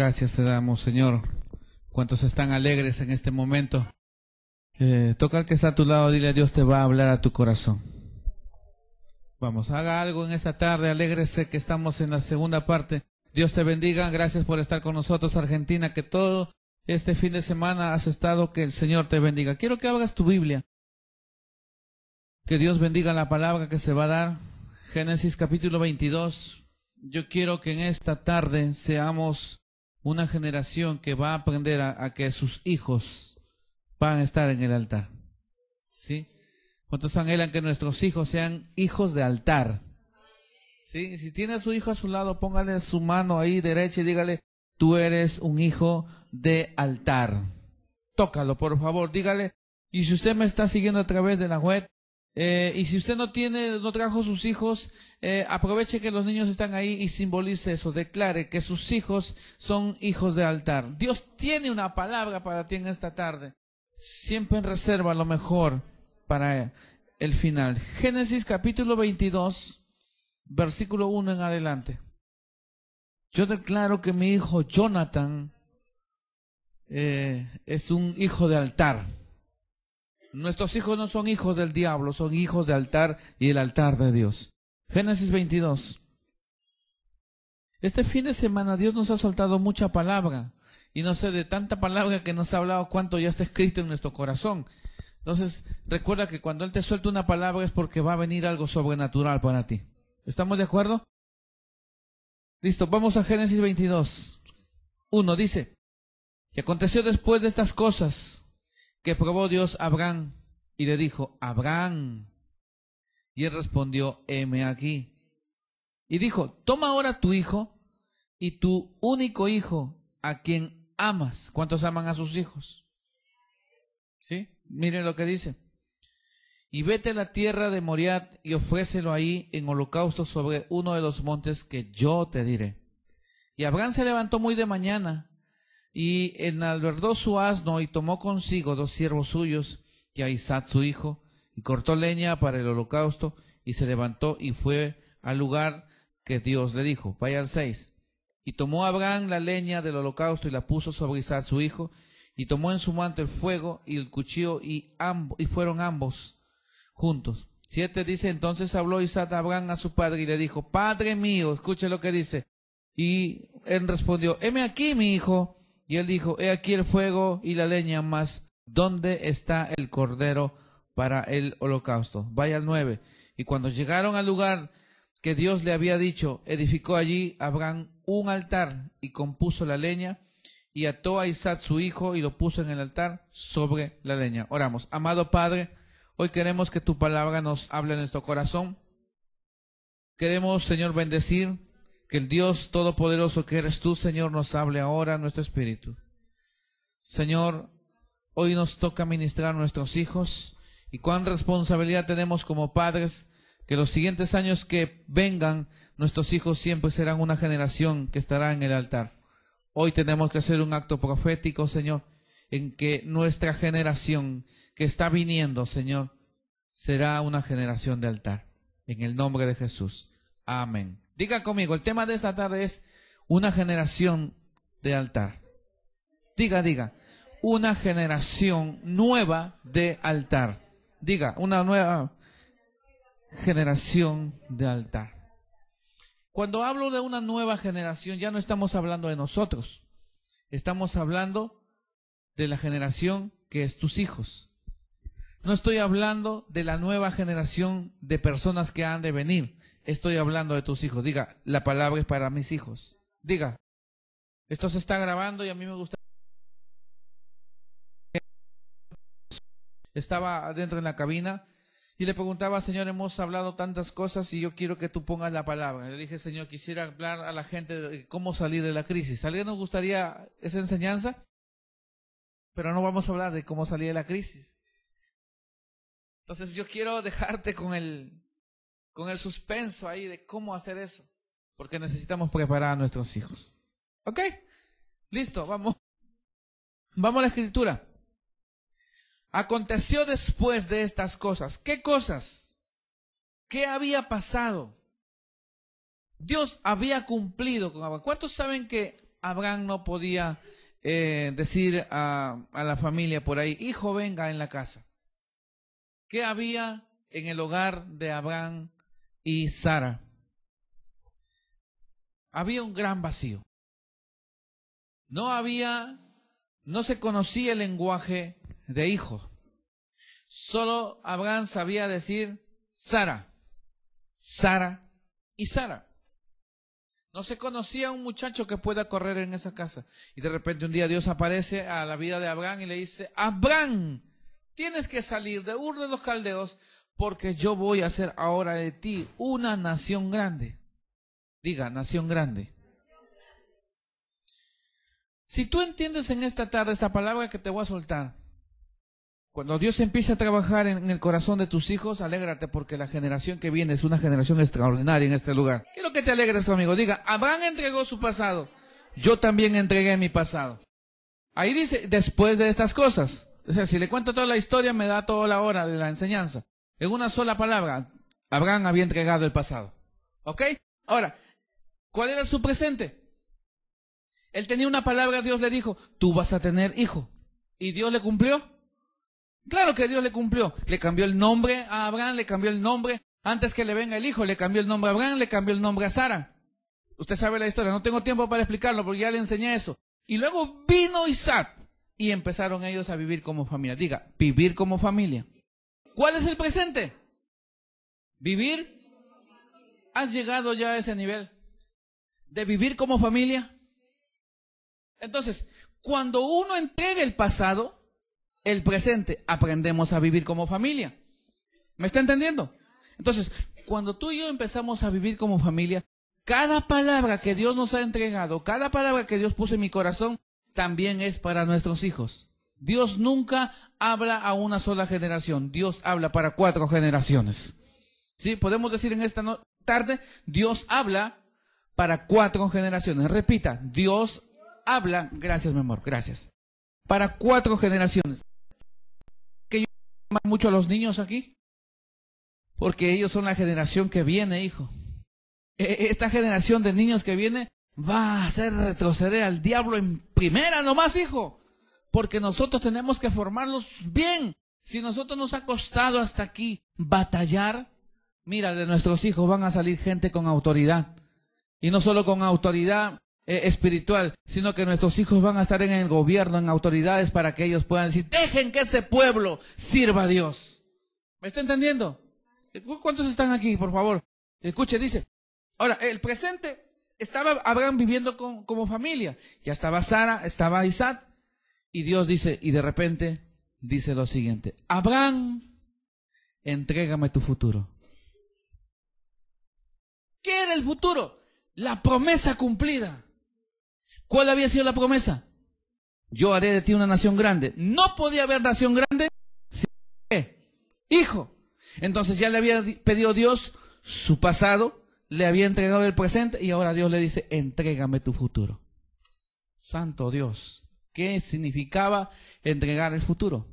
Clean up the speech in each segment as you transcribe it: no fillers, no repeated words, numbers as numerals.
Gracias te damos, Señor. ¿Cuántos están alegres en este momento? Toca al que está a tu lado, dile a Dios te va a hablar a tu corazón. Vamos, haga algo en esta tarde, alégrese que estamos en la segunda parte. Dios te bendiga, gracias por estar con nosotros, Argentina, que todo este fin de semana has estado, que el Señor te bendiga. Quiero que abras tu Biblia, que Dios bendiga la palabra que se va a dar. Génesis capítulo 22. Yo quiero que en esta tarde seamos una generación que va a aprender a que sus hijos van a estar en el altar. ¿Sí? ¿Cuántos anhelan que nuestros hijos sean hijos de altar? ¿Sí? Si tiene a su hijo a su lado, póngale su mano ahí derecha y dígale, tú eres un hijo de altar. Tócalo, por favor, dígale. Y si usted me está siguiendo a través de la web, y si usted no trajo sus hijos, aproveche que los niños están ahí y simbolice eso, declare que sus hijos son hijos de altar. Dios tiene una palabra para ti en esta tarde. Siempre reserva lo mejor para el final. Génesis capítulo 22, versículo 1 en adelante. Yo declaro que mi hijo Jonathan es un hijo de altar. Nuestros hijos no son hijos del diablo, son hijos de altar y el altar de Dios. Génesis 22. Este fin de semana Dios nos ha soltado mucha palabra. Y no sé, de tanta palabra que nos ha hablado, cuánto ya está escrito en nuestro corazón. Entonces, recuerda que cuando Él te suelta una palabra es porque va a venir algo sobrenatural para ti. ¿Estamos de acuerdo? Listo, vamos a Génesis 22. 1 dice, y aconteció después de estas cosas, que probó Dios a Abraham, y le dijo, Abraham. Y él respondió, heme aquí. Y dijo, toma ahora tu hijo, y tu único hijo, a quien amas. ¿Cuántos aman a sus hijos? ¿Sí? Miren lo que dice. Y vete a la tierra de Moriat, y ofrécelo ahí en holocausto sobre uno de los montes que yo te diré. Y Abraham se levantó muy de mañana, y enalberdó su asno, y tomó consigo 2 siervos suyos, y a Isaac su hijo, y cortó leña para el holocausto, y se levantó y fue al lugar que Dios le dijo. Vaya al 6. Y tomó Abraham la leña del holocausto, y la puso sobre Isaac su hijo, y tomó en su mano el fuego y el cuchillo, y fueron ambos juntos. 7 dice, entonces habló Isaac a Abraham a su padre, y le dijo, Padre mío, escuche lo que dice. Y él respondió, heme aquí mi hijo. Y él dijo, he aquí el fuego y la leña, mas ¿dónde está el cordero para el holocausto? Vaya al 9. Y cuando llegaron al lugar que Dios le había dicho, edificó allí Abraham un altar, y compuso la leña, y ató a Isaac su hijo, y lo puso en el altar sobre la leña. Oramos. Amado Padre, hoy queremos que tu palabra nos hable en nuestro corazón. Queremos, Señor, bendecir que el Dios Todopoderoso que eres tú, Señor, nos hable ahora en nuestro espíritu. Señor, hoy nos toca ministrar a nuestros hijos, y cuán responsabilidad tenemos como padres, que los siguientes años que vengan, nuestros hijos siempre serán una generación que estará en el altar. Hoy tenemos que hacer un acto profético, Señor, en que nuestra generación que está viniendo, Señor, será una generación de altar. En el nombre de Jesús. Amén. Diga conmigo, el tema de esta tarde es una generación de altar. Diga, una generación nueva de altar. Diga, una nueva generación de altar. Cuando hablo de una nueva generación, ya no estamos hablando de nosotros. Estamos hablando de la generación que es tus hijos. No estoy hablando de la nueva generación de personas que han de venir. Estoy hablando de tus hijos. Diga, la palabra es para mis hijos. Diga, esto se está grabando y a mí me gusta. Estaba adentro en la cabina y le preguntaba, Señor, hemos hablado tantas cosas y yo quiero que tú pongas la palabra. Le dije, Señor, quisiera hablar a la gente de cómo salir de la crisis. ¿A alguien nos gustaría esa enseñanza? Pero no vamos a hablar de cómo salir de la crisis. Entonces yo quiero dejarte con el suspenso ahí de cómo hacer eso, porque necesitamos preparar a nuestros hijos. ¿Ok? Listo, vamos a la escritura. Aconteció después de estas cosas. ¿Qué cosas? ¿Qué había pasado? Dios había cumplido con Abraham. ¿Cuántos saben que Abraham no podía decir a la familia por ahí, hijo, venga en la casa. ¿Qué había en el hogar de Abraham y Sara? Había un gran vacío. No se conocía el lenguaje de hijo. Solo Abraham sabía decir Sara, Sara y Sara. No se conocía un muchacho que pueda correr en esa casa. Y de repente un día Dios aparece a la vida de Abraham y le dice, Abraham, tienes que salir de Ur de los Caldeos porque yo voy a hacer ahora de ti una nación grande. Diga, nación grande. Si tú entiendes en esta tarde esta palabra que te voy a soltar, cuando Dios empiece a trabajar en el corazón de tus hijos, alégrate porque la generación que viene es una generación extraordinaria en este lugar. Quiero que te alegres conmigo. Diga, Abraham entregó su pasado, yo también entregué mi pasado. Ahí dice, después de estas cosas. O sea, si le cuento toda la historia, me da toda la hora de la enseñanza. En una sola palabra, Abraham había entregado el pasado. ¿Ok? Ahora, ¿cuál era su presente? Él tenía una palabra, Dios le dijo, tú vas a tener hijo. ¿Y Dios le cumplió? Claro que Dios le cumplió. Le cambió el nombre a Abraham, le cambió el nombre. Antes que le venga el hijo, le cambió el nombre a Abraham, le cambió el nombre a Sara. Usted sabe la historia, no tengo tiempo para explicarlo porque ya le enseñé eso. Y luego vino Isaac y empezaron ellos a vivir como familia. Diga, vivir como familia. ¿Cuál es el presente? Vivir. ¿Has llegado ya a ese nivel de vivir como familia? Entonces, cuando uno entrega el pasado, el presente, aprendemos a vivir como familia. ¿Me está entendiendo? Entonces, cuando tú y yo empezamos a vivir como familia, cada palabra que Dios nos ha entregado, cada palabra que Dios puso en mi corazón, también es para nuestros hijos. Dios nunca habla a una sola generación. Dios habla para 4 generaciones. ¿Sí? Podemos decir en esta tarde, Dios habla para 4 generaciones. Repita, Dios habla, gracias mi amor, gracias, para 4 generaciones. Que yo amo mucho a los niños aquí, porque ellos son la generación que viene, hijo. Esta generación de niños que viene va a hacer retroceder al diablo en primera nomás, hijo, porque nosotros tenemos que formarlos bien. Si nosotros nos ha costado hasta aquí batallar, mira, de nuestros hijos van a salir gente con autoridad, y no solo con autoridad espiritual, sino que nuestros hijos van a estar en el gobierno, en autoridades, para que ellos puedan decir, dejen que ese pueblo sirva a Dios. ¿Me está entendiendo? ¿Cuántos están aquí, por favor? Escuche, dice, ahora, el presente, estaba Abraham viviendo como familia, ya estaba Sara, estaba Isaac, y Dios dice, y de repente dice lo siguiente, Abraham, entrégame tu futuro. ¿Qué era el futuro? La promesa cumplida. ¿Cuál había sido la promesa? Yo haré de ti una nación grande. No podía haber nación grande sin hijo. Entonces ya le había pedido Dios su pasado, le había entregado el presente y ahora Dios le dice, entrégame tu futuro. Santo Dios, ¿qué significaba entregar el futuro?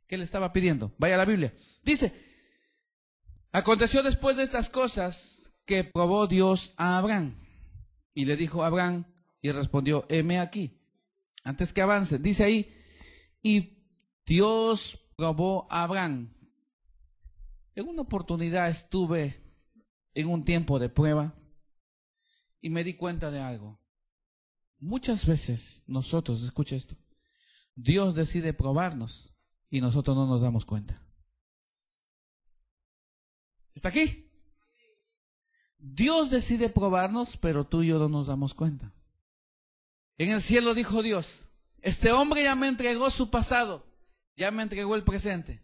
¿Qué le estaba pidiendo? Vaya a la Biblia. Dice, aconteció después de estas cosas que probó Dios a Abraham. Y le dijo a Abraham, y respondió, heme aquí. Antes que avance, dice ahí, y Dios probó a Abraham. En una oportunidad estuve en un tiempo de prueba y me di cuenta de algo. Muchas veces nosotros, escucha esto, Dios decide probarnos y nosotros no nos damos cuenta. ¿Está aquí? Dios decide probarnos, pero tú y yo no nos damos cuenta. En el cielo dijo Dios, este hombre ya me entregó su pasado, ya me entregó el presente,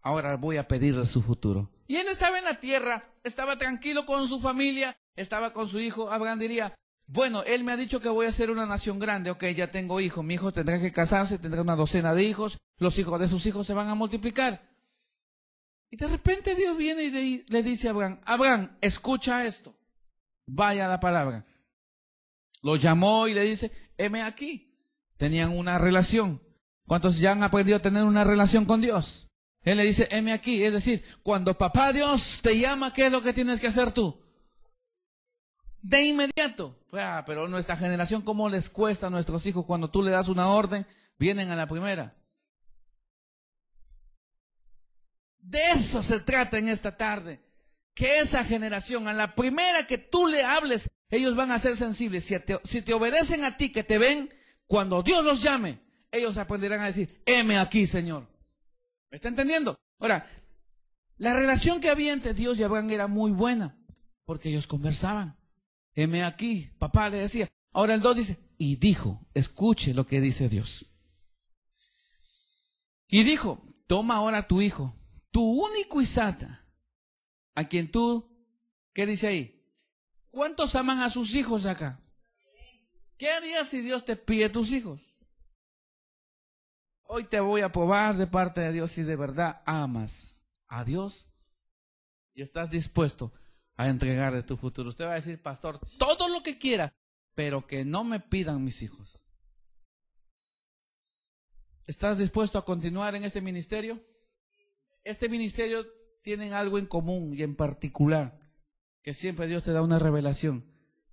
ahora voy a pedirle su futuro. Y él estaba en la tierra, estaba tranquilo con su familia, estaba con su hijo. Abraham diría, bueno, él me ha dicho que voy a ser una nación grande, ok, ya tengo hijo, mi hijo tendrá que casarse, tendrá una docena de hijos, los hijos de sus hijos se van a multiplicar. Y de repente Dios viene y le dice a Abraham, Abraham, escucha esto, vaya la palabra. Lo llamó y le dice, heme aquí. Tenían una relación. ¿Cuántos ya han aprendido a tener una relación con Dios? Él le dice, heme aquí. Es decir, cuando papá Dios te llama, ¿qué es lo que tienes que hacer tú? De inmediato. Pero nuestra generación, ¿cómo les cuesta a nuestros hijos cuando tú le das una orden? Vienen a la primera. De eso se trata en esta tarde. Que esa generación, a la primera que tú le hables, ellos van a ser sensibles. Si te obedecen a ti, que te ven, cuando Dios los llame, ellos aprenderán a decir, heme aquí, Señor. ¿Me está entendiendo? Ahora, la relación que había entre Dios y Abraham era muy buena, porque ellos conversaban. Heme aquí, papá le decía. Ahora el 2 dice, y dijo, escuche lo que dice Dios. Y dijo, toma ahora tu hijo, tu único Isaac, a quien tú, ¿qué dice ahí? ¿Cuántos aman a sus hijos acá? ¿Qué harías si Dios te pide tus hijos? Hoy te voy a probar de parte de Dios si de verdad amas a Dios y estás dispuesto a entregarle tu futuro. Usted va a decir, pastor, todo lo que quiera, pero que no me pidan mis hijos. ¿Estás dispuesto a continuar en este ministerio? Este ministerio tiene algo en común y en particular, que siempre Dios te da una revelación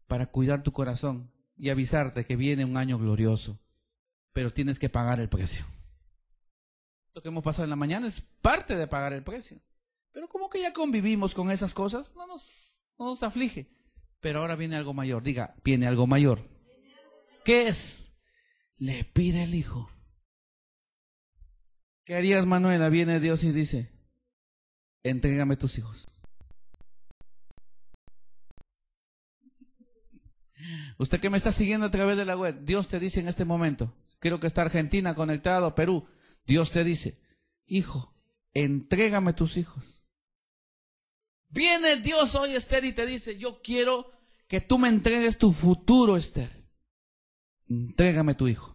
para cuidar tu corazón y avisarte que viene un año glorioso, pero tienes que pagar el precio. Lo que hemos pasado en la mañana es parte de pagar el precio, pero como que ya convivimos con esas cosas, no nos aflige. Pero ahora viene algo mayor. Diga, viene algo mayor. ¿Qué es? Le pide el hijo. ¿Qué harías, Manuela? Viene Dios y dice, entrégame tus hijos. Usted que me está siguiendo a través de la web, Dios te dice en este momento, creo que está Argentina conectado, Perú, Dios te dice, hijo, entrégame tus hijos. Viene Dios hoy, Esther, y te dice, yo quiero que tú me entregues tu futuro, Esther. Entrégame tu hijo.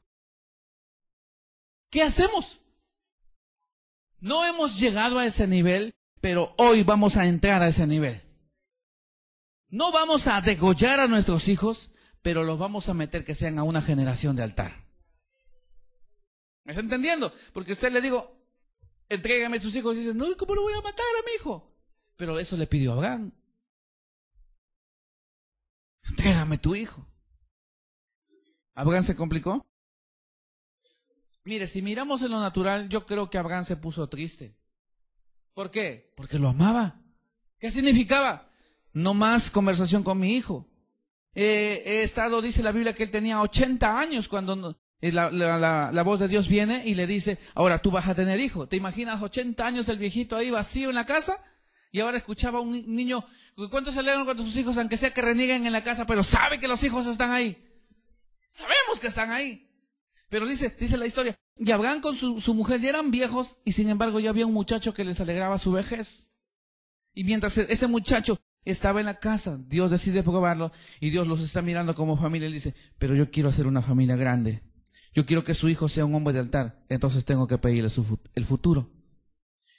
¿Qué hacemos? No hemos llegado a ese nivel, pero hoy vamos a entrar a ese nivel. No vamos a degollar a nuestros hijos, pero los vamos a meter que sean a una generación de altar. ¿Me está entendiendo? Porque a usted le digo, entrégame a sus hijos, y dice, no, ¿cómo lo voy a matar a mi hijo? Pero eso le pidió a Abraham. Entrégame tu hijo. ¿Abraham se complicó? Mire, si miramos en lo natural, yo creo que Abraham se puso triste. ¿Por qué? Porque lo amaba. ¿Qué significaba? No más conversación con mi hijo. He estado, dice la Biblia, que él tenía 80 años cuando la voz de Dios viene y le dice, ahora tú vas a tener hijo. ¿Te imaginas 80 años el viejito ahí vacío en la casa? Y ahora escuchaba a un niño, ¿cuántos se alegran cuando sus hijos, aunque sea que renieguen en la casa, pero sabe que los hijos están ahí? Sabemos que están ahí. Pero dice la historia, y Abraham con su mujer ya eran viejos, y sin embargo ya había un muchacho que les alegraba su vejez. Y mientras ese muchacho estaba en la casa, Dios decide probarlo, y Dios los está mirando como familia, y dice, pero yo quiero hacer una familia grande. Yo quiero que su hijo sea un hombre de altar, entonces tengo que pedirle el futuro.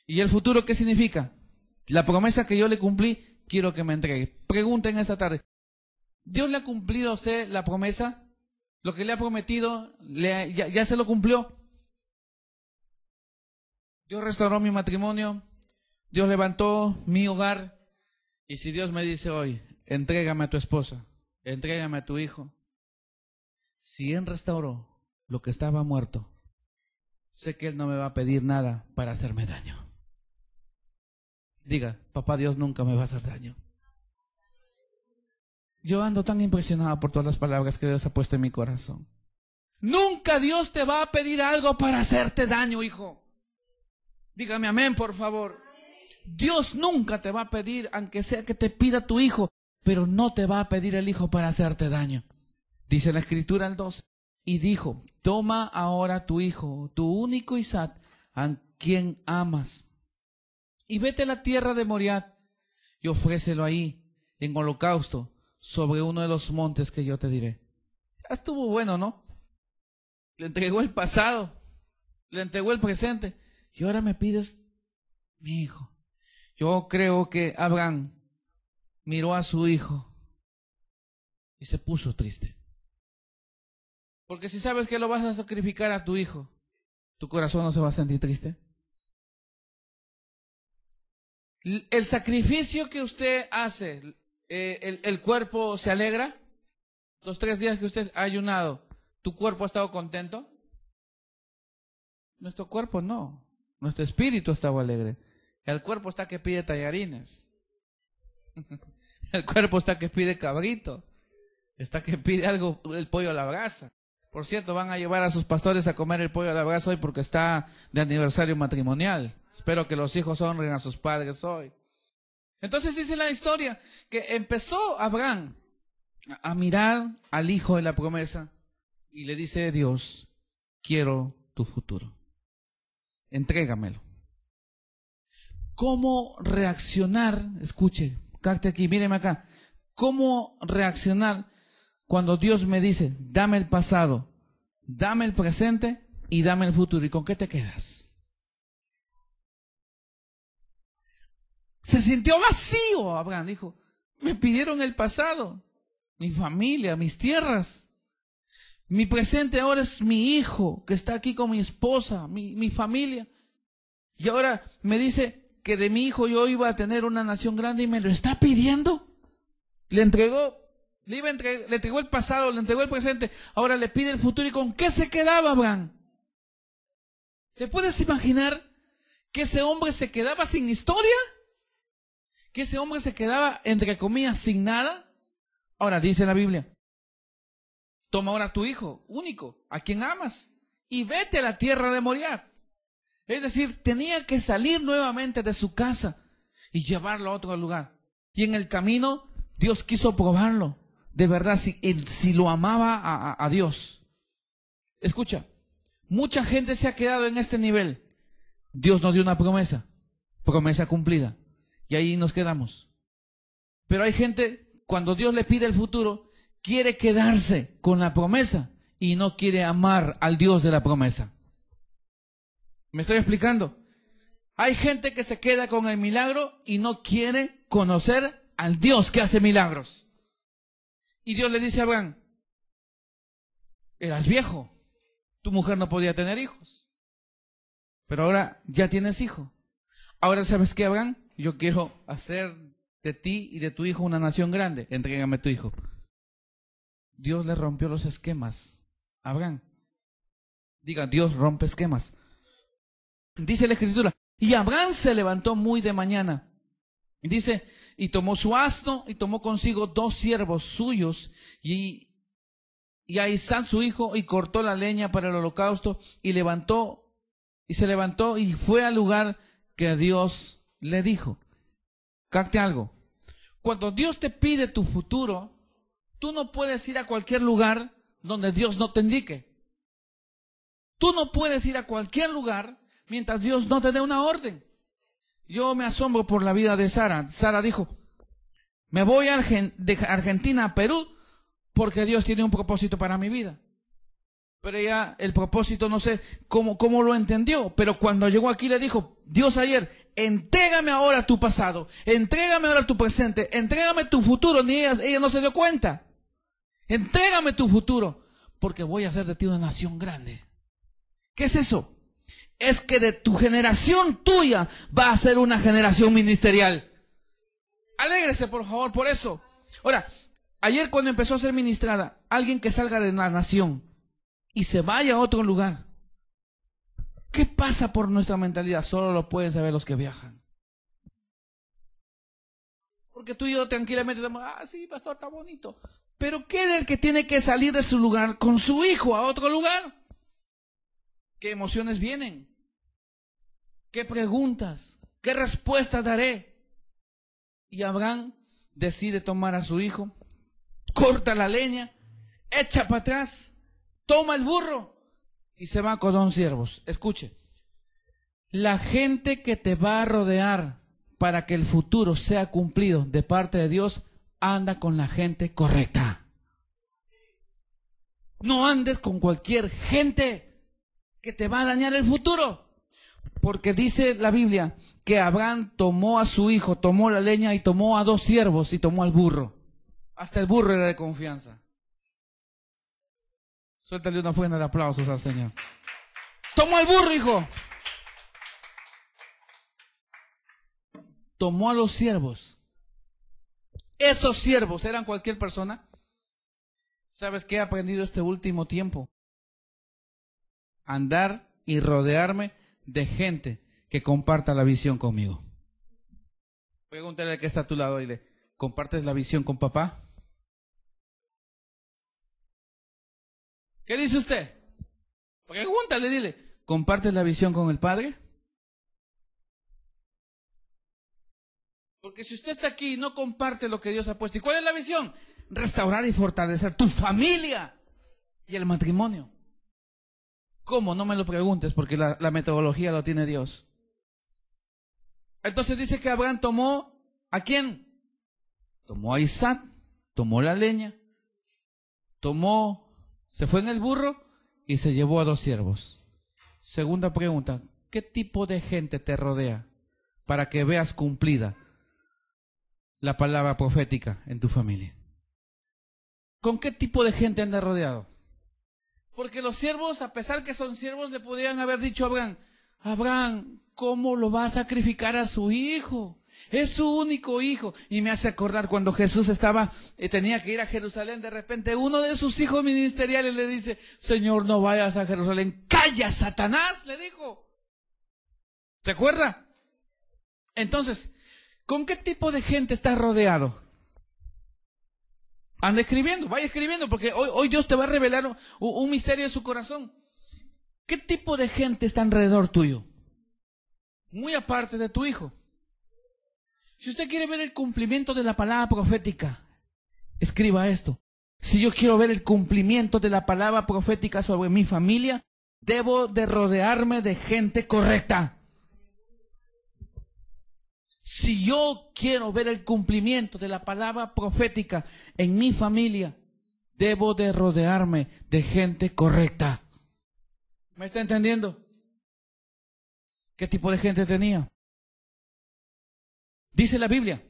¿Y el futuro qué significa? La promesa que yo le cumplí, quiero que me entregue. Pregunten esta tarde, ¿Dios le ha cumplido a usted la promesa? ¿Lo que le ha prometido, ya se lo cumplió? Dios restauró mi matrimonio, Dios levantó mi hogar, y si Dios me dice hoy, entrégame a tu esposa, entrégame a tu hijo, si Él restauró lo que estaba muerto, sé que Él no me va a pedir nada para hacerme daño. Diga, papá Dios nunca me va a hacer daño. Yo ando tan impresionado por todas las palabras que Dios ha puesto en mi corazón. Nunca Dios te va a pedir algo para hacerte daño, hijo. Dígame amén, por favor. Dios nunca te va a pedir, aunque sea que te pida tu hijo, pero no te va a pedir el hijo para hacerte daño. Dice la Escritura al 12, y dijo, toma ahora tu hijo, tu único Isaac, a quien amas, y vete a la tierra de Moriah, y ofrécelo ahí, en holocausto, sobre uno de los montes que yo te diré. Ya estuvo bueno, ¿no? Le entregó el pasado, le entregó el presente, y ahora me pides mi hijo. Yo creo que Abraham miró a su hijo y se puso triste. Porque si sabes que lo vas a sacrificar a tu hijo, ¿tu corazón no se va a sentir triste? El sacrificio que usted hace, el cuerpo se alegra. Los 3 días que usted ha ayunado, ¿tu cuerpo ha estado contento? Nuestro cuerpo no. Nuestro espíritu ha estado alegre. El cuerpo está que pide tallarines. El cuerpo está que pide cabrito. Está que pide algo, el pollo a la brasa. Por cierto, van a llevar a sus pastores a comer el pollo a la brasa hoy porque está de aniversario matrimonial. Espero que los hijos honren a sus padres hoy. Entonces dice la historia que empezó Abraham a mirar al hijo de la promesa y le dice: Dios, quiero tu futuro. Entrégamelo. ¿Cómo reaccionar? Escuche, capte aquí, míreme acá. ¿Cómo reaccionar cuando Dios me dice: dame el pasado, dame el presente y dame el futuro? ¿Y con qué te quedas? Se sintió vacío. Abraham dijo: me pidieron el pasado, mi familia, mis tierras. Mi presente ahora es mi hijo que está aquí con mi esposa, mi familia. Y ahora me dice que de mi hijo yo iba a tener una nación grande y me lo está pidiendo. Le entregó el pasado, le entregó el presente, ahora le pide el futuro. ¿Y con qué se quedaba Abraham? ¿Te puedes imaginar que ese hombre se quedaba sin historia? ¿Que ese hombre se quedaba, entre comillas, sin nada? Ahora dice la Biblia: toma ahora a tu hijo único, a quien amas, y vete a la tierra de Moriah. Es decir, tenía que salir nuevamente de su casa y llevarlo a otro lugar. Y en el camino Dios quiso probarlo, de verdad, si lo amaba a Dios. Escucha, mucha gente se ha quedado en este nivel. Dios nos dio una promesa cumplida, y ahí nos quedamos. Pero hay gente, cuando Dios le pide el futuro, quiere quedarse con la promesa y no quiere amar al Dios de la promesa. ¿Me estoy explicando? Hay gente que se queda con el milagro y no quiere conocer al Dios que hace milagros. Y Dios le dice a Abraham: eras viejo, tu mujer no podía tener hijos, pero ahora ya tienes hijo. Ahora, ¿sabes qué, Abraham? Yo quiero hacer de ti y de tu hijo una nación grande. Entrégame tu hijo. Dios le rompió los esquemas a Abraham. Diga: Dios rompe esquemas. Dice la Escritura: y Abraham se levantó muy de mañana. Dice: y tomó su asno y tomó consigo 2 siervos suyos y a Isaac su hijo, y cortó la leña para el holocausto y se levantó y fue al lugar que Dios le dijo. Capte algo. Cuando Dios te pide tu futuro, tú no puedes ir a cualquier lugar donde Dios no te indique. Tú no puedes ir a cualquier lugar mientras Dios no te dé una orden. Yo me asombro por la vida de Sara. Sara dijo: me voy de Argentina a Perú porque Dios tiene un propósito para mi vida. Pero ella, el propósito, no sé cómo lo entendió, pero cuando llegó aquí le dijo: Dios ayer, entrégame ahora tu pasado, entrégame ahora tu presente, entrégame tu futuro. Ni ella no se dio cuenta. Entrégame tu futuro, porque voy a hacer de ti una nación grande. ¿Qué es eso? Es que de tu generación tuya va a ser una generación ministerial. Alégrese, por favor, por eso. Ahora, ayer cuando empezó a ser ministrada, alguien que salga de la nación y se vaya a otro lugar, ¿qué pasa por nuestra mentalidad? Solo lo pueden saber los que viajan. Porque tú y yo tranquilamente decimos: sí, pastor, está bonito. Pero ¿qué del que tiene que salir de su lugar con su hijo a otro lugar? ¿Qué emociones vienen? ¿Qué preguntas? ¿Qué respuestas daré? Y Abraham decide tomar a su hijo, corta la leña, echa para atrás, toma el burro y se va con 2 siervos. Escuche, la gente que te va a rodear para que el futuro sea cumplido de parte de Dios, anda con la gente correcta. No andes con cualquier gente que te va a dañar el futuro. Porque dice la Biblia que Abraham tomó a su hijo, tomó la leña y tomó a 2 siervos y tomó al burro. Hasta el burro era de confianza. Suéltale una fuente de aplausos al Señor. Tomó al burro, hijo. Tomó a los siervos Esos siervos eran cualquier persona. ¿Sabes qué he aprendido este último tiempo? Andar y rodearme de gente que comparta la visión conmigo. Pregúntale al que está a tu lado y dile, ¿compartes la visión con papá? ¿Qué dice usted? Pregúntale, dile, ¿compartes la visión con el Padre? Porque si usted está aquí y no comparte lo que Dios ha puesto, ¿y cuál es la visión? Restaurar y fortalecer tu familia y el matrimonio. ¿Cómo? No me lo preguntes, porque la metodología lo tiene Dios. Entonces dice que Abraham tomó, ¿a quién? Tomó a Isaac, tomó la leña, se fue en el burro y se llevó a 2 siervos. Segunda pregunta, ¿qué tipo de gente te rodea para que veas cumplida la palabra profética en tu familia? ¿Con qué tipo de gente anda rodeado? Porque los siervos, a pesar que son siervos, le podrían haber dicho a Abraham, Abraham, ¿cómo lo va a sacrificar a su hijo? Es su único hijo. Y me hace acordar cuando Jesús tenía que ir a Jerusalén, de repente uno de sus hijos ministeriales le dice, Señor, no vayas a Jerusalén. ¡Calla, Satanás!, le dijo. ¿Se acuerda? Entonces, ¿con qué tipo de gente estás rodeado? Anda escribiendo, vaya escribiendo, porque hoy Dios te va a revelar un misterio de su corazón. ¿Qué tipo de gente está alrededor tuyo? Muy aparte de tu hijo. Si usted quiere ver el cumplimiento de la palabra profética, escriba esto. Si yo quiero ver el cumplimiento de la palabra profética sobre mi familia, debo de rodearme de gente correcta. Si yo quiero ver el cumplimiento de la palabra profética en mi familia, debo de rodearme de gente correcta. ¿Me está entendiendo? ¿Qué tipo de gente tenía? Dice la Biblia,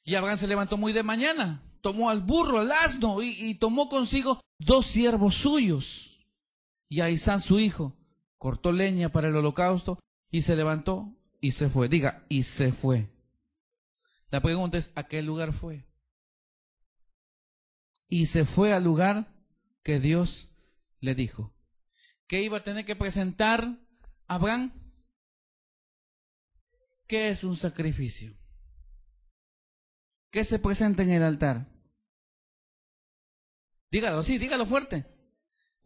y Abraham se levantó muy de mañana, tomó al burro, al asno, y tomó consigo 2 siervos suyos, y a Isaac su hijo, cortó leña para el holocausto, y se levantó y se fue. Diga, y se fue. La pregunta es, ¿a qué lugar fue? Y se fue al lugar que Dios le dijo. ¿Qué iba a tener que presentar Abraham? ¿Qué es un sacrificio? ¿Qué se presenta en el altar? Dígalo, sí, dígalo fuerte.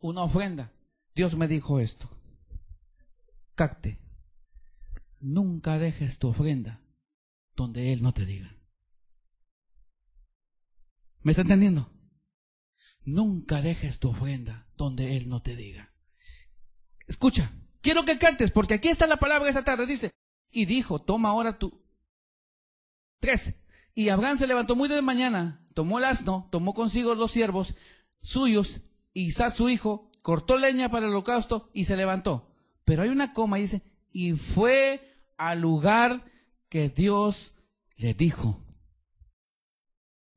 Una ofrenda. Dios me dijo esto. Capte. Nunca dejes tu ofrenda donde Él no te diga. ¿Me está entendiendo? Nunca dejes tu ofrenda donde Él no te diga. Escucha, quiero que cantes, porque aquí está la palabra esta tarde. Dice, y dijo, toma ahora tu... 13. Y Abraham se levantó muy de mañana, tomó el asno, tomó consigo 2 siervos suyos, Isaac su hijo, cortó leña para el holocausto y se levantó. Pero hay una coma y dice, y fue al lugar que Dios le dijo.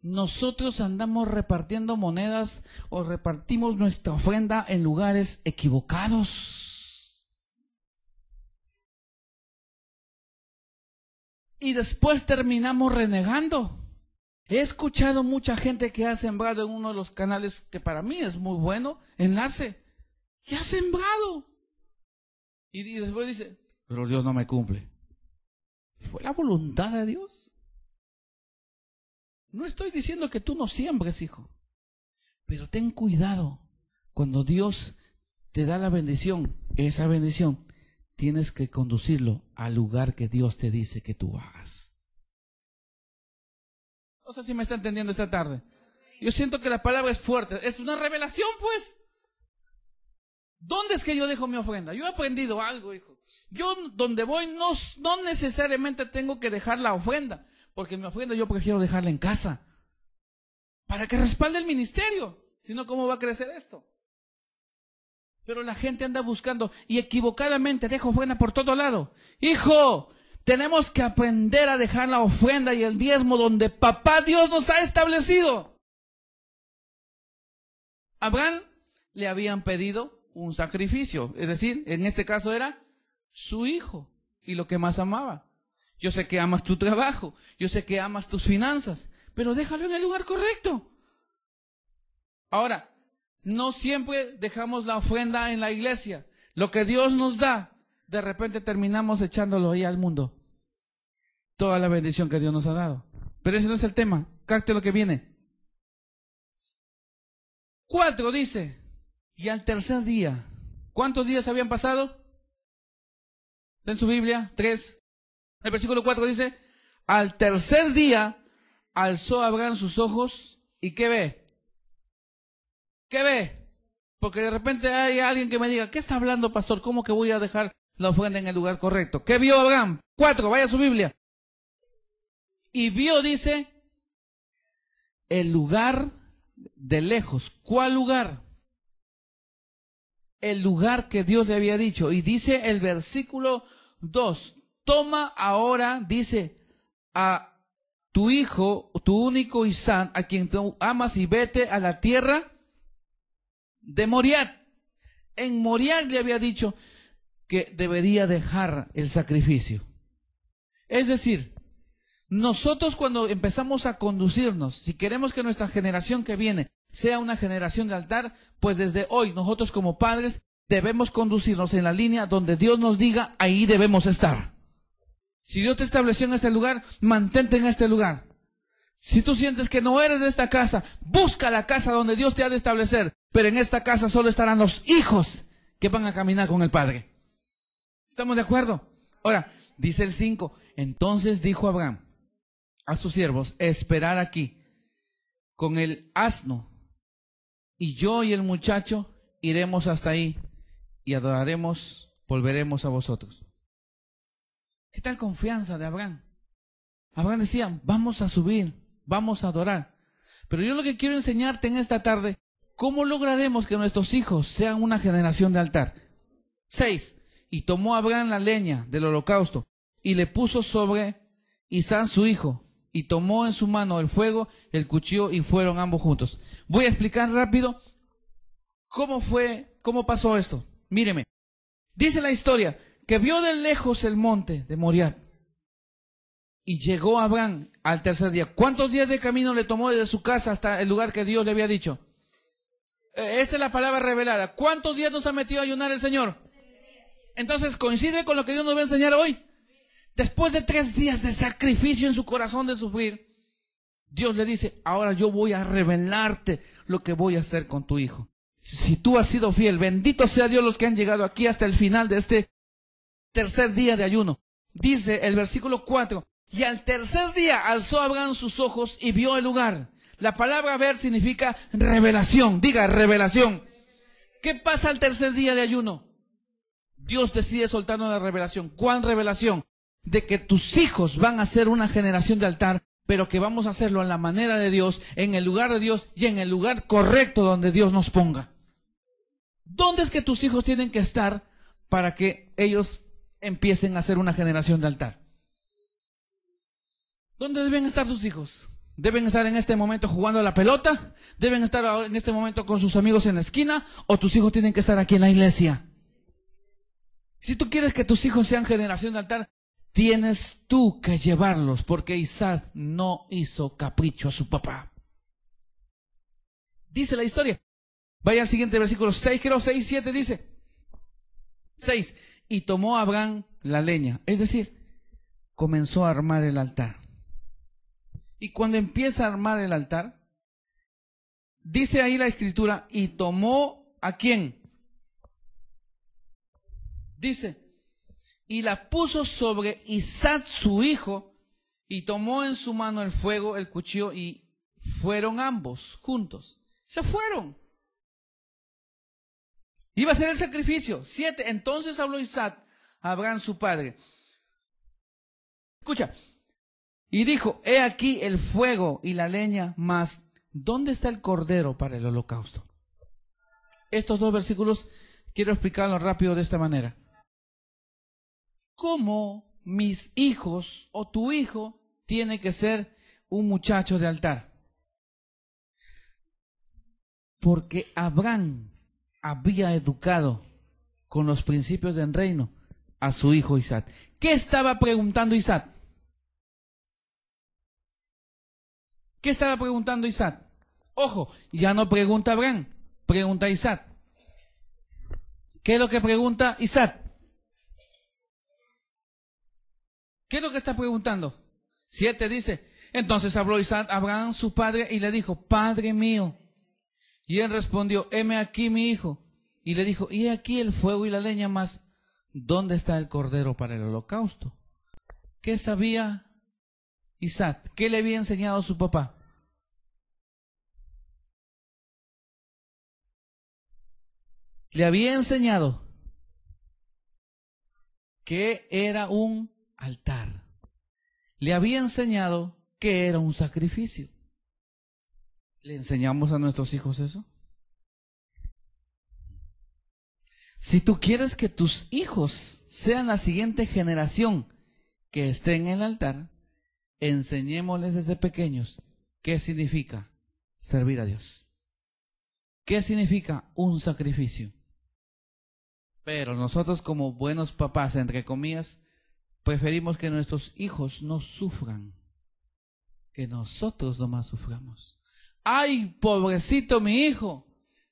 Nosotros andamos repartiendo monedas o repartimos nuestra ofrenda en lugares equivocados. Y después terminamos renegando. He escuchado mucha gente que ha sembrado en uno de los canales que para mí es muy bueno, Enlace, que ha sembrado. Y después dice, pero Dios no me cumple. ¿Fue la voluntad de Dios? No estoy diciendo que tú no siembres, hijo, pero ten cuidado. Cuando Dios te da la bendición, esa bendición, tienes que conducirlo al lugar que Dios te dice que tú hagas. No sé si me está entendiendo esta tarde. Yo siento que la palabra es fuerte, es una revelación, pues. ¿Dónde es que yo dejo mi ofrenda? Yo he aprendido algo, hijo. Yo donde voy no necesariamente tengo que dejar la ofrenda, porque mi ofrenda yo prefiero dejarla en casa, para que respalde el ministerio. Si no, ¿cómo va a crecer esto? Pero la gente anda buscando y equivocadamente deja ofrenda por todo lado. Hijo, tenemos que aprender a dejar la ofrenda y el diezmo donde papá Dios nos ha establecido. A Abraham le habían pedido un sacrificio, es decir, en este caso era su hijo y lo que más amaba. Yo sé que amas tu trabajo, yo sé que amas tus finanzas, pero déjalo en el lugar correcto. Ahora, no siempre dejamos la ofrenda en la iglesia. Lo que Dios nos da, de repente terminamos echándolo ahí al mundo. Toda la bendición que Dios nos ha dado. Pero ese no es el tema. Capte lo que viene. 4 dice, y al tercer día. ¿Cuántos días habían pasado? ¿Está en su Biblia? 3. El versículo 4 dice, al tercer día alzó Abraham sus ojos y ¿qué ve? ¿Qué ve? Porque de repente hay alguien que me diga, ¿qué está hablando, pastor? ¿Cómo que voy a dejar la ofrenda en el lugar correcto? ¿Qué vio Abraham? 4, vaya a su Biblia. Y vio, dice, el lugar de lejos. ¿Cuál lugar? El lugar que Dios le había dicho. Y dice el versículo 2, toma ahora, dice, a tu hijo, tu único Isaac, a quien tú amas, y vete a la tierra de Moriah. En Moriah le había dicho que debería dejar el sacrificio. Es decir, nosotros cuando empezamos a conducirnos, si queremos que nuestra generación que viene sea una generación de altar, pues desde hoy nosotros como padres debemos conducirnos en la línea donde Dios nos diga, ahí debemos estar. Si Dios te estableció en este lugar, mantente en este lugar. Si tú sientes que no eres de esta casa, busca la casa donde Dios te ha de establecer, pero en esta casa solo estarán los hijos que van a caminar con el Padre. ¿Estamos de acuerdo? Ahora, dice el 5, entonces dijo Abraham a sus siervos, esperar aquí con el asno, y yo y el muchacho iremos hasta ahí y adoraremos, volveremos a vosotros. ¿Qué tal confianza de Abraham? Abraham decía, vamos a subir, vamos a adorar. Pero yo lo que quiero enseñarte en esta tarde, ¿cómo lograremos que nuestros hijos sean una generación de altar? 6, y tomó Abraham la leña del holocausto y le puso sobre Isaac su hijo, y tomó en su mano el fuego, el cuchillo, y fueron ambos juntos. Voy a explicar rápido cómo pasó esto. Míreme, dice la historia que vio de lejos el monte de Moriah y llegó Abraham al tercer día. ¿Cuántos días de camino le tomó desde su casa hasta el lugar que Dios le había dicho? Esta es la palabra revelada. ¿Cuántos días nos ha metido a ayunar el Señor? Entonces coincide con lo que Dios nos va a enseñar hoy. Después de 3 días de sacrificio en su corazón de sufrir, Dios le dice, ahora yo voy a revelarte lo que voy a hacer con tu hijo. Si tú has sido fiel, bendito sea Dios los que han llegado aquí hasta el final de este tercer día de ayuno. Dice el versículo 4, y al tercer día alzó Abraham sus ojos y vio el lugar. La palabra ver significa revelación. Diga, revelación. ¿Qué pasa al tercer día de ayuno? Dios decide soltarnos la revelación. ¿Cuál revelación? De que tus hijos van a ser una generación de altar, pero que vamos a hacerlo a la manera de Dios, en el lugar de Dios y en el lugar correcto donde Dios nos ponga. ¿Dónde es que tus hijos tienen que estar para que ellos empiecen a ser una generación de altar? ¿Dónde deben estar tus hijos? ¿Deben estar en este momento jugando a la pelota? ¿Deben estar ahora en este momento con sus amigos en la esquina? ¿O tus hijos tienen que estar aquí en la iglesia? Si tú quieres que tus hijos sean generación de altar, tienes tú que llevarlos, porque Isaac no hizo capricho a su papá. Dice la historia. Vaya al siguiente versículo, 6, 7 dice. 6, y tomó Abraham la leña, es decir, comenzó a armar el altar. Y cuando empieza a armar el altar, dice ahí la escritura, y tomó ¿a quién? Dice, y la puso sobre Isaac su hijo, y tomó en su mano el fuego, el cuchillo, y fueron ambos juntos. Se fueron. Iba a ser el sacrificio. 7, entonces habló Isaac a Abraham su padre. Escucha. Y dijo, he aquí el fuego y la leña, mas ¿dónde está el cordero para el holocausto? Estos 2 versículos quiero explicarlos rápido de esta manera. ¿Cómo mis hijos o tu hijo tiene que ser un muchacho de altar? Porque Abraham había educado con los principios del reino a su hijo Isaac. ¿Qué estaba preguntando Isaac? ¿Qué estaba preguntando Isaac? Ojo, ya no pregunta Abraham, pregunta Isaac. ¿Qué es lo que pregunta Isaac? ¿Qué es lo que está preguntando? 7 dice, entonces habló Isaac a Abraham su padre y le dijo, Padre mío. Y él respondió, heme aquí mi hijo. Y le dijo, y aquí el fuego y la leña, más ¿dónde está el cordero para el holocausto? ¿Qué sabía Isaac? ¿Qué le había enseñado su papá? Le había enseñado que era un altar. Le había enseñado que era un sacrificio. ¿Le enseñamos a nuestros hijos eso? Si tú quieres que tus hijos sean la siguiente generación que esté en el altar, enseñémosles desde pequeños qué significa servir a Dios. ¿Qué significa un sacrificio? Pero nosotros, como buenos papás, entre comillas, preferimos que nuestros hijos no sufran, que nosotros nomás suframos. ¡Ay, pobrecito mi hijo!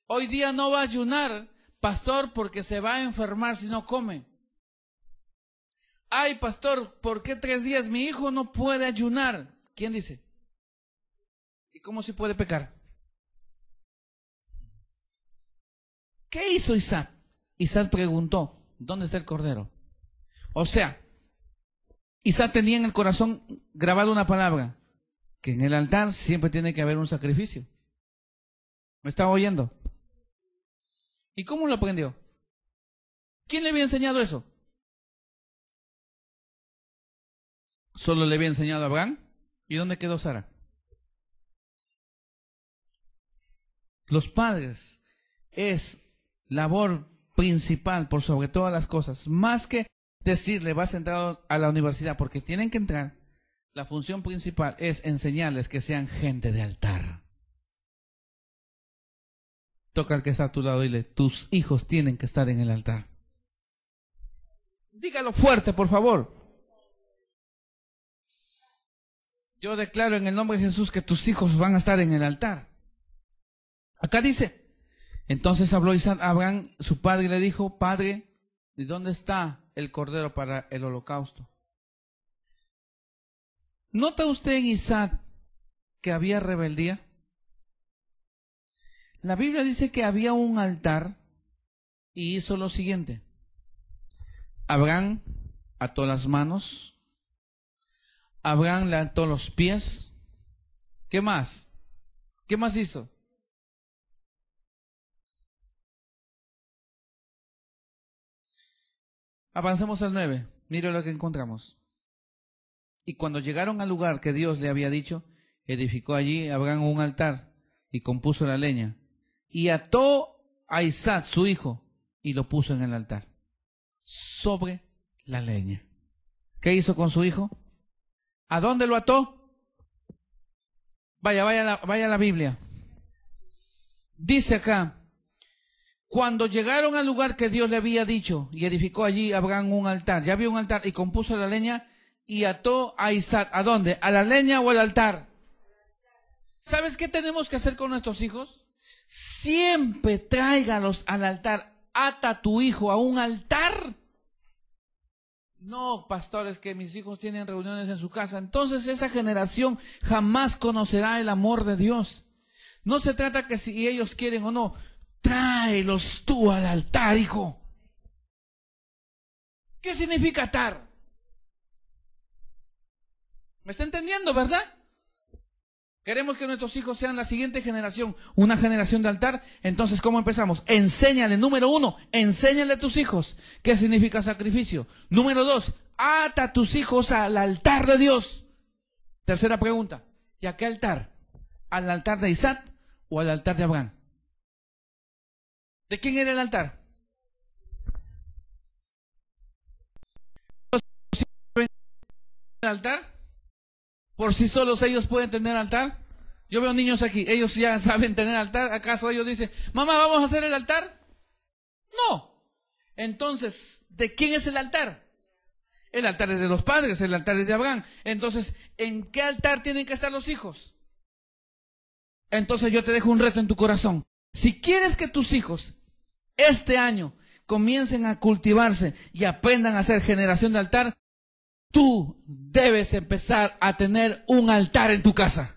Hoy día no va a ayunar, pastor, porque se va a enfermar si no come. ¡Ay, pastor, ¿por qué 3 días mi hijo no puede ayunar? ¿Quién dice? ¿Y cómo se puede pecar? ¿Qué hizo Isaac? Isaac preguntó, ¿dónde está el cordero? O sea, Isaac tenía en el corazón grabado una palabra, que en el altar siempre tiene que haber un sacrificio. ¿Me estaba oyendo? ¿Y cómo lo aprendió? ¿Quién le había enseñado eso? ¿Solo le había enseñado a Abraham? ¿Y dónde quedó Sara? Los padres es labor principal por sobre todas las cosas, más que decirle vas a entrar a la universidad porque tienen que entrar. La función principal es enseñarles que sean gente de altar. Toca al que está a tu lado y dile, tus hijos tienen que estar en el altar. Dígalo fuerte, por favor. Yo declaro en el nombre de Jesús que tus hijos van a estar en el altar. Acá dice, entonces habló Isaac a Abraham, su padre, y le dijo, Padre, ¿y dónde está el cordero para el holocausto? ¿Nota usted en Isaac que había rebeldía? La Biblia dice que había un altar y hizo lo siguiente. Abraham ató las manos, Abraham le ató los pies. ¿Qué más? ¿Qué más hizo? Avancemos al 9. Mire lo que encontramos. Y cuando llegaron al lugar que Dios le había dicho, edificó allí Abraham un altar y compuso la leña. Y ató a Isaac, su hijo, y lo puso en el altar, sobre la leña. ¿Qué hizo con su hijo? ¿A dónde lo ató? Vaya a la Biblia. Dice acá, cuando llegaron al lugar que Dios le había dicho, y edificó allí Abraham un altar, ya había un altar, y compuso la leña, y ató a Isaac. ¿A dónde? ¿A la leña o al altar? ¿Sabes qué tenemos que hacer con nuestros hijos? Siempre tráigalos al altar. Ata a tu hijo a un altar. No, pastores, que mis hijos tienen reuniones en su casa. Entonces esa generación jamás conocerá el amor de Dios. No se trata que si ellos quieren o no. Tráelos tú al altar, hijo. ¿Qué significa atar? ¿Me está entendiendo, verdad? Queremos que nuestros hijos sean la siguiente generación, una generación de altar. Entonces, ¿cómo empezamos? Enséñale, número 1, enséñale a tus hijos qué significa sacrificio. Número 2, ata a tus hijos al altar de Dios. Tercera pregunta, ¿y a qué altar? ¿Al altar de Isaac o al altar de Abraham? ¿De quién era el altar? ¿El altar? ¿Por sí solos ellos pueden tener altar? Yo veo niños aquí, ellos ya saben tener altar. ¿Acaso ellos dicen, mamá, vamos a hacer el altar? No. Entonces, ¿de quién es el altar? El altar es de los padres, el altar es de Abraham. Entonces, ¿en qué altar tienen que estar los hijos? Entonces yo te dejo un reto en tu corazón. Si quieres que tus hijos este año comiencen a cultivarse y aprendan a ser generación de altar, tú debes empezar a tener un altar en tu casa.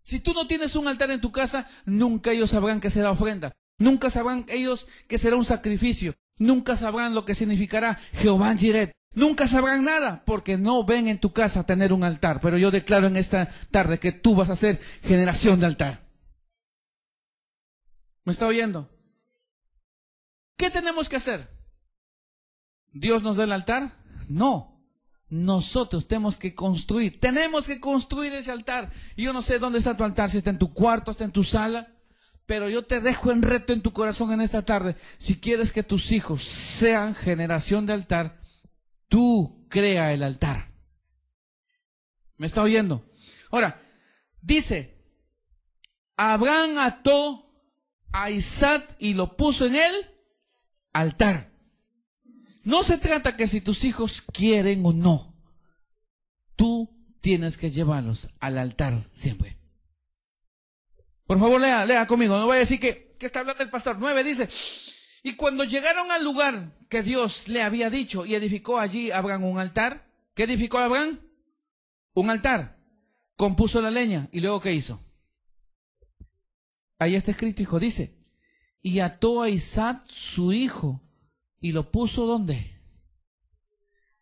Si tú no tienes un altar en tu casa, nunca ellos sabrán que será ofrenda. Nunca sabrán ellos que será un sacrificio. Nunca sabrán lo que significará Jehová Jireh. Nunca sabrán nada porque no ven en tu casa tener un altar. Pero yo declaro en esta tarde que tú vas a ser generación de altar. ¿Me está oyendo? ¿Qué tenemos que hacer? ¿Dios nos da el altar? No. Nosotros tenemos que construir ese altar. Y yo no sé dónde está tu altar, si está en tu cuarto, está en tu sala, pero yo te dejo en reto en tu corazón en esta tarde. Si quieres que tus hijos sean generación de altar, tú crea el altar. ¿Me está oyendo? Ahora, dice, Abraham ató a Isaac y lo puso en el altar. No se trata que si tus hijos quieren o no, tú tienes que llevarlos al altar siempre. Por favor, lea conmigo, no voy a decir que está hablando el pastor. 9 dice, y cuando llegaron al lugar que Dios le había dicho y edificó allí Abraham un altar. ¿Qué edificó Abraham? Un altar. Compuso la leña y luego ¿qué hizo? Ahí está escrito, hijo, dice, y ató a Isaac su hijo. ¿Y lo puso dónde?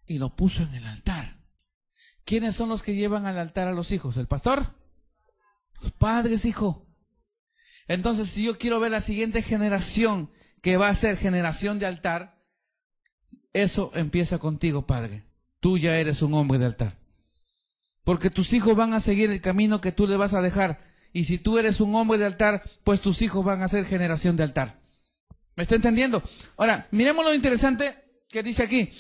Y lo puso en el altar. ¿Quiénes son los que llevan al altar a los hijos? ¿El pastor? Los padres, hijo. Entonces, si yo quiero ver la siguiente generación que va a ser generación de altar, eso empieza contigo, padre. Tú ya eres un hombre de altar. Porque tus hijos van a seguir el camino que tú le vas a dejar. Y si tú eres un hombre de altar, pues tus hijos van a ser generación de altar. ¿Me está entendiendo? Ahora, miremos lo interesante que dice aquí.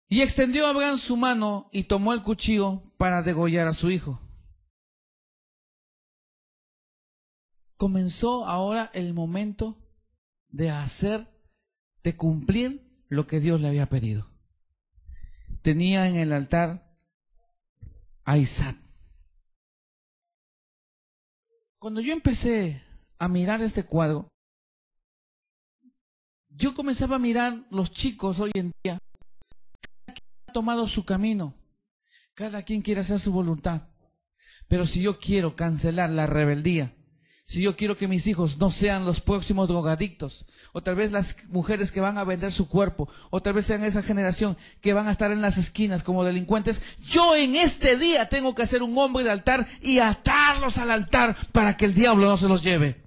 Y extendió Abraham su mano y tomó el cuchillo para degollar a su hijo. Comenzó ahora el momento de cumplir lo que Dios le había pedido. Tenía en el altar a Isaac. Cuando yo empecé a mirar este cuadro, yo comenzaba a mirar los chicos hoy en día. Cada quien ha tomado su camino. Cada quien quiere hacer su voluntad. Pero si yo quiero cancelar la rebeldía, si yo quiero que mis hijos no sean los próximos drogadictos, o tal vez las mujeres que van a vender su cuerpo, o tal vez sean esa generación que van a estar en las esquinas como delincuentes, yo en este día tengo que ser un hombre de altar y atarlos al altar para que el diablo no se los lleve.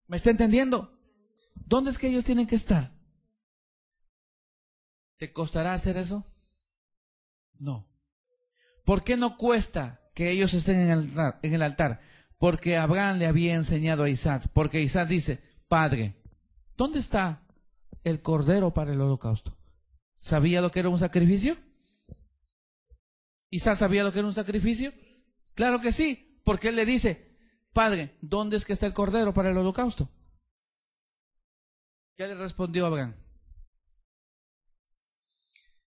¿Me está entendiendo? ¿Dónde es que ellos tienen que estar? ¿Te costará hacer eso? No. ¿Por qué no cuesta que ellos estén en el altar? Porque Abraham le había enseñado a Isaac. Porque Isaac dice, Padre, ¿dónde está el cordero para el holocausto? ¿Sabía lo que era un sacrificio? ¿Isaac sabía lo que era un sacrificio? Claro que sí, porque él le dice, Padre, ¿dónde es que está el cordero para el holocausto? ¿Qué le respondió Abraham?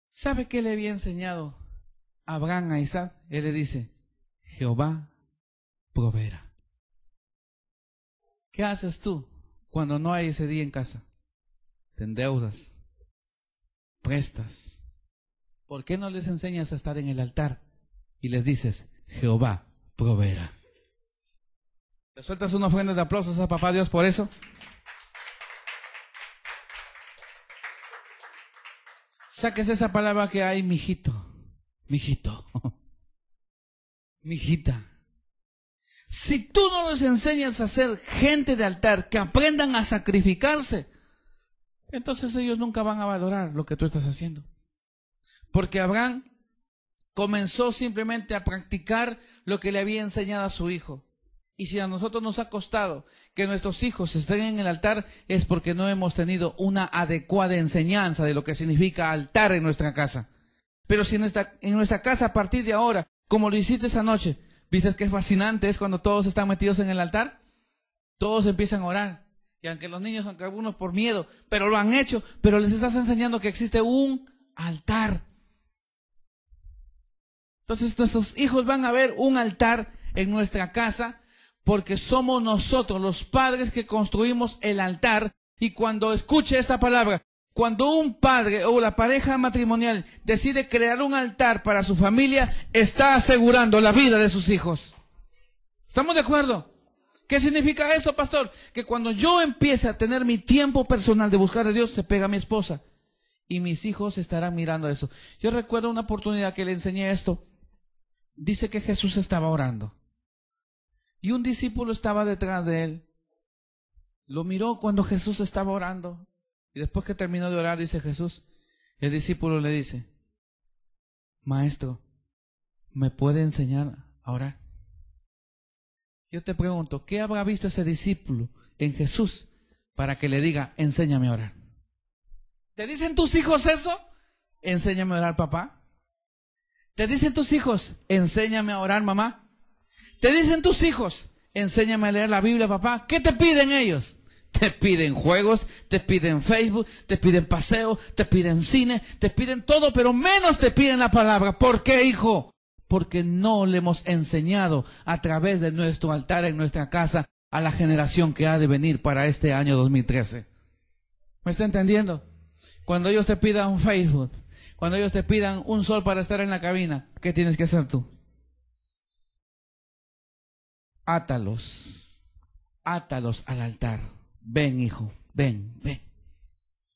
¿Sabe qué le había enseñado Abraham a Isaac? Él le dice, Jehová proveerá. ¿Qué haces tú cuando no hay ese día en casa? Te endeudas, prestas. ¿Por qué no les enseñas a estar en el altar y les dices, Jehová proveerá? ¿Le sueltas una ofrenda de aplausos a papá Dios por eso? Saques esa palabra que hay, mijito, mijito, mijita. Si tú no les enseñas a ser gente de altar, que aprendan a sacrificarse, entonces ellos nunca van a valorar lo que tú estás haciendo. Porque Abraham comenzó simplemente a practicar lo que le había enseñado a su hijo. Y si a nosotros nos ha costado que nuestros hijos estén en el altar, es porque no hemos tenido una adecuada enseñanza de lo que significa altar en nuestra casa. Pero si en nuestra casa a partir de ahora, como lo hiciste esa noche, ¿viste qué fascinante es cuando todos están metidos en el altar? Todos empiezan a orar. Y aunque los niños, aunque algunos por miedo, pero lo han hecho, pero les estás enseñando que existe un altar. Entonces nuestros hijos van a ver un altar en nuestra casa, porque somos nosotros los padres que construimos el altar. Y cuando escuche esta palabra, cuando un padre o la pareja matrimonial decide crear un altar para su familia, está asegurando la vida de sus hijos. ¿Estamos de acuerdo? ¿Qué significa eso, pastor? Que cuando yo empiece a tener mi tiempo personal de buscar a Dios, se pega a mi esposa y mis hijos estarán mirando eso. Yo recuerdo una oportunidad que le enseñé esto. Dice que Jesús estaba orando y un discípulo estaba detrás de él. Lo miró cuando Jesús estaba orando y después que terminó de orar, dice Jesús, el discípulo le dice: Maestro, ¿me puede enseñar a orar? Yo te pregunto, ¿qué habrá visto ese discípulo en Jesús para que le diga, enséñame a orar? ¿Te dicen tus hijos eso? Enséñame a orar, papá. ¿Te dicen tus hijos, enséñame a orar, mamá? ¿Te dicen tus hijos, enséñame a leer la Biblia, papá? ¿Qué te piden ellos? Te piden juegos, te piden Facebook, te piden paseo, te piden cine, te piden todo, pero menos te piden la palabra. ¿Por qué, hijo? Porque no le hemos enseñado a través de nuestro altar en nuestra casa a la generación que ha de venir para este año 2013. ¿Me está entendiendo? Cuando ellos te pidan un Facebook, cuando ellos te pidan un sol para estar en la cabina, ¿qué tienes que hacer tú? Átalos al altar. Ven, hijo, ven.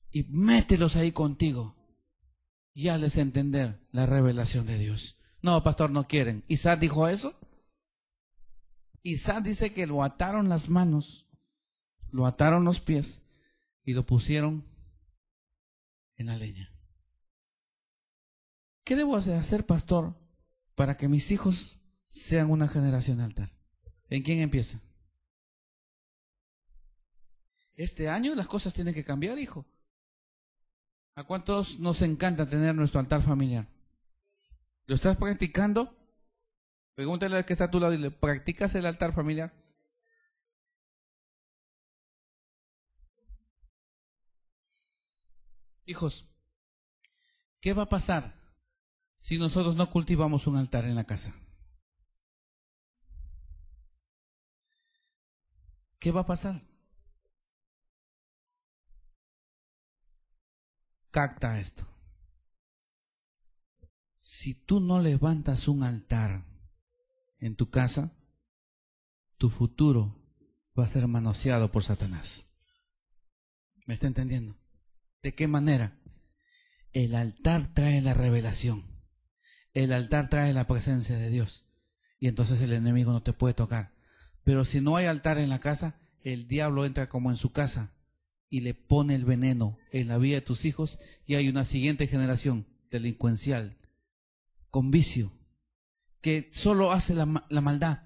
Y mételos ahí contigo. Y hazles entender la revelación de Dios. No, pastor, no quieren. ¿Isaac dijo eso? Isaac dice que lo ataron las manos, lo ataron los pies y lo pusieron en la leña. ¿Qué debo hacer, pastor, para que mis hijos sean una generación de altar? ¿En quién empieza? Este año las cosas tienen que cambiar, hijo. ¿A cuántos nos encanta tener nuestro altar familiar? ¿Lo estás practicando? Pregúntale al que está a tu lado y le ¿practicas el altar familiar? Hijos, ¿qué va a pasar si nosotros no cultivamos un altar en la casa? ¿Qué va a pasar? Capta esto. Si tú no levantas un altar en tu casa, tu futuro va a ser manoseado por Satanás. ¿Me está entendiendo? ¿De qué manera? El altar trae la revelación. El altar trae la presencia de Dios. Y entonces el enemigo no te puede tocar. Pero si no hay altar en la casa, el diablo entra como en su casa y le pone el veneno en la vida de tus hijos, y hay una siguiente generación delincuencial, con vicio, que solo hace la maldad.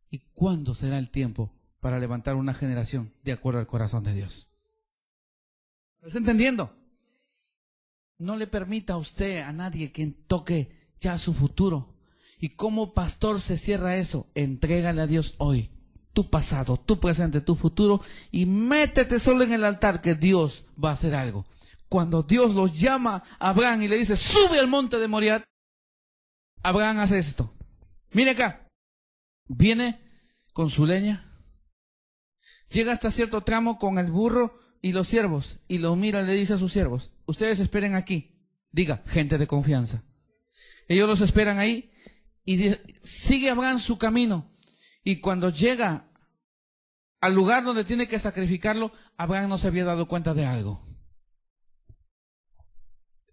¿Y cuándo será el tiempo para levantar una generación de acuerdo al corazón de Dios? ¿Me está entendiendo? No le permita a usted, a nadie, que toque ya su futuro. ¿Y cómo pastor se cierra eso? Entrégale a Dios hoy tu pasado, tu presente, tu futuro, y métete solo en el altar, que Dios va a hacer algo. Cuando Dios los llama a Abraham y le dice, sube al monte de Moriah, Abraham hace esto. Mire acá, viene con su leña, llega hasta cierto tramo con el burro y los siervos, y lo mira y le dice a sus siervos, ustedes esperen aquí, diga, gente de confianza. Ellos los esperan ahí y sigue Abraham su camino. Y cuando llega al lugar donde tiene que sacrificarlo, Abraham no se había dado cuenta de algo.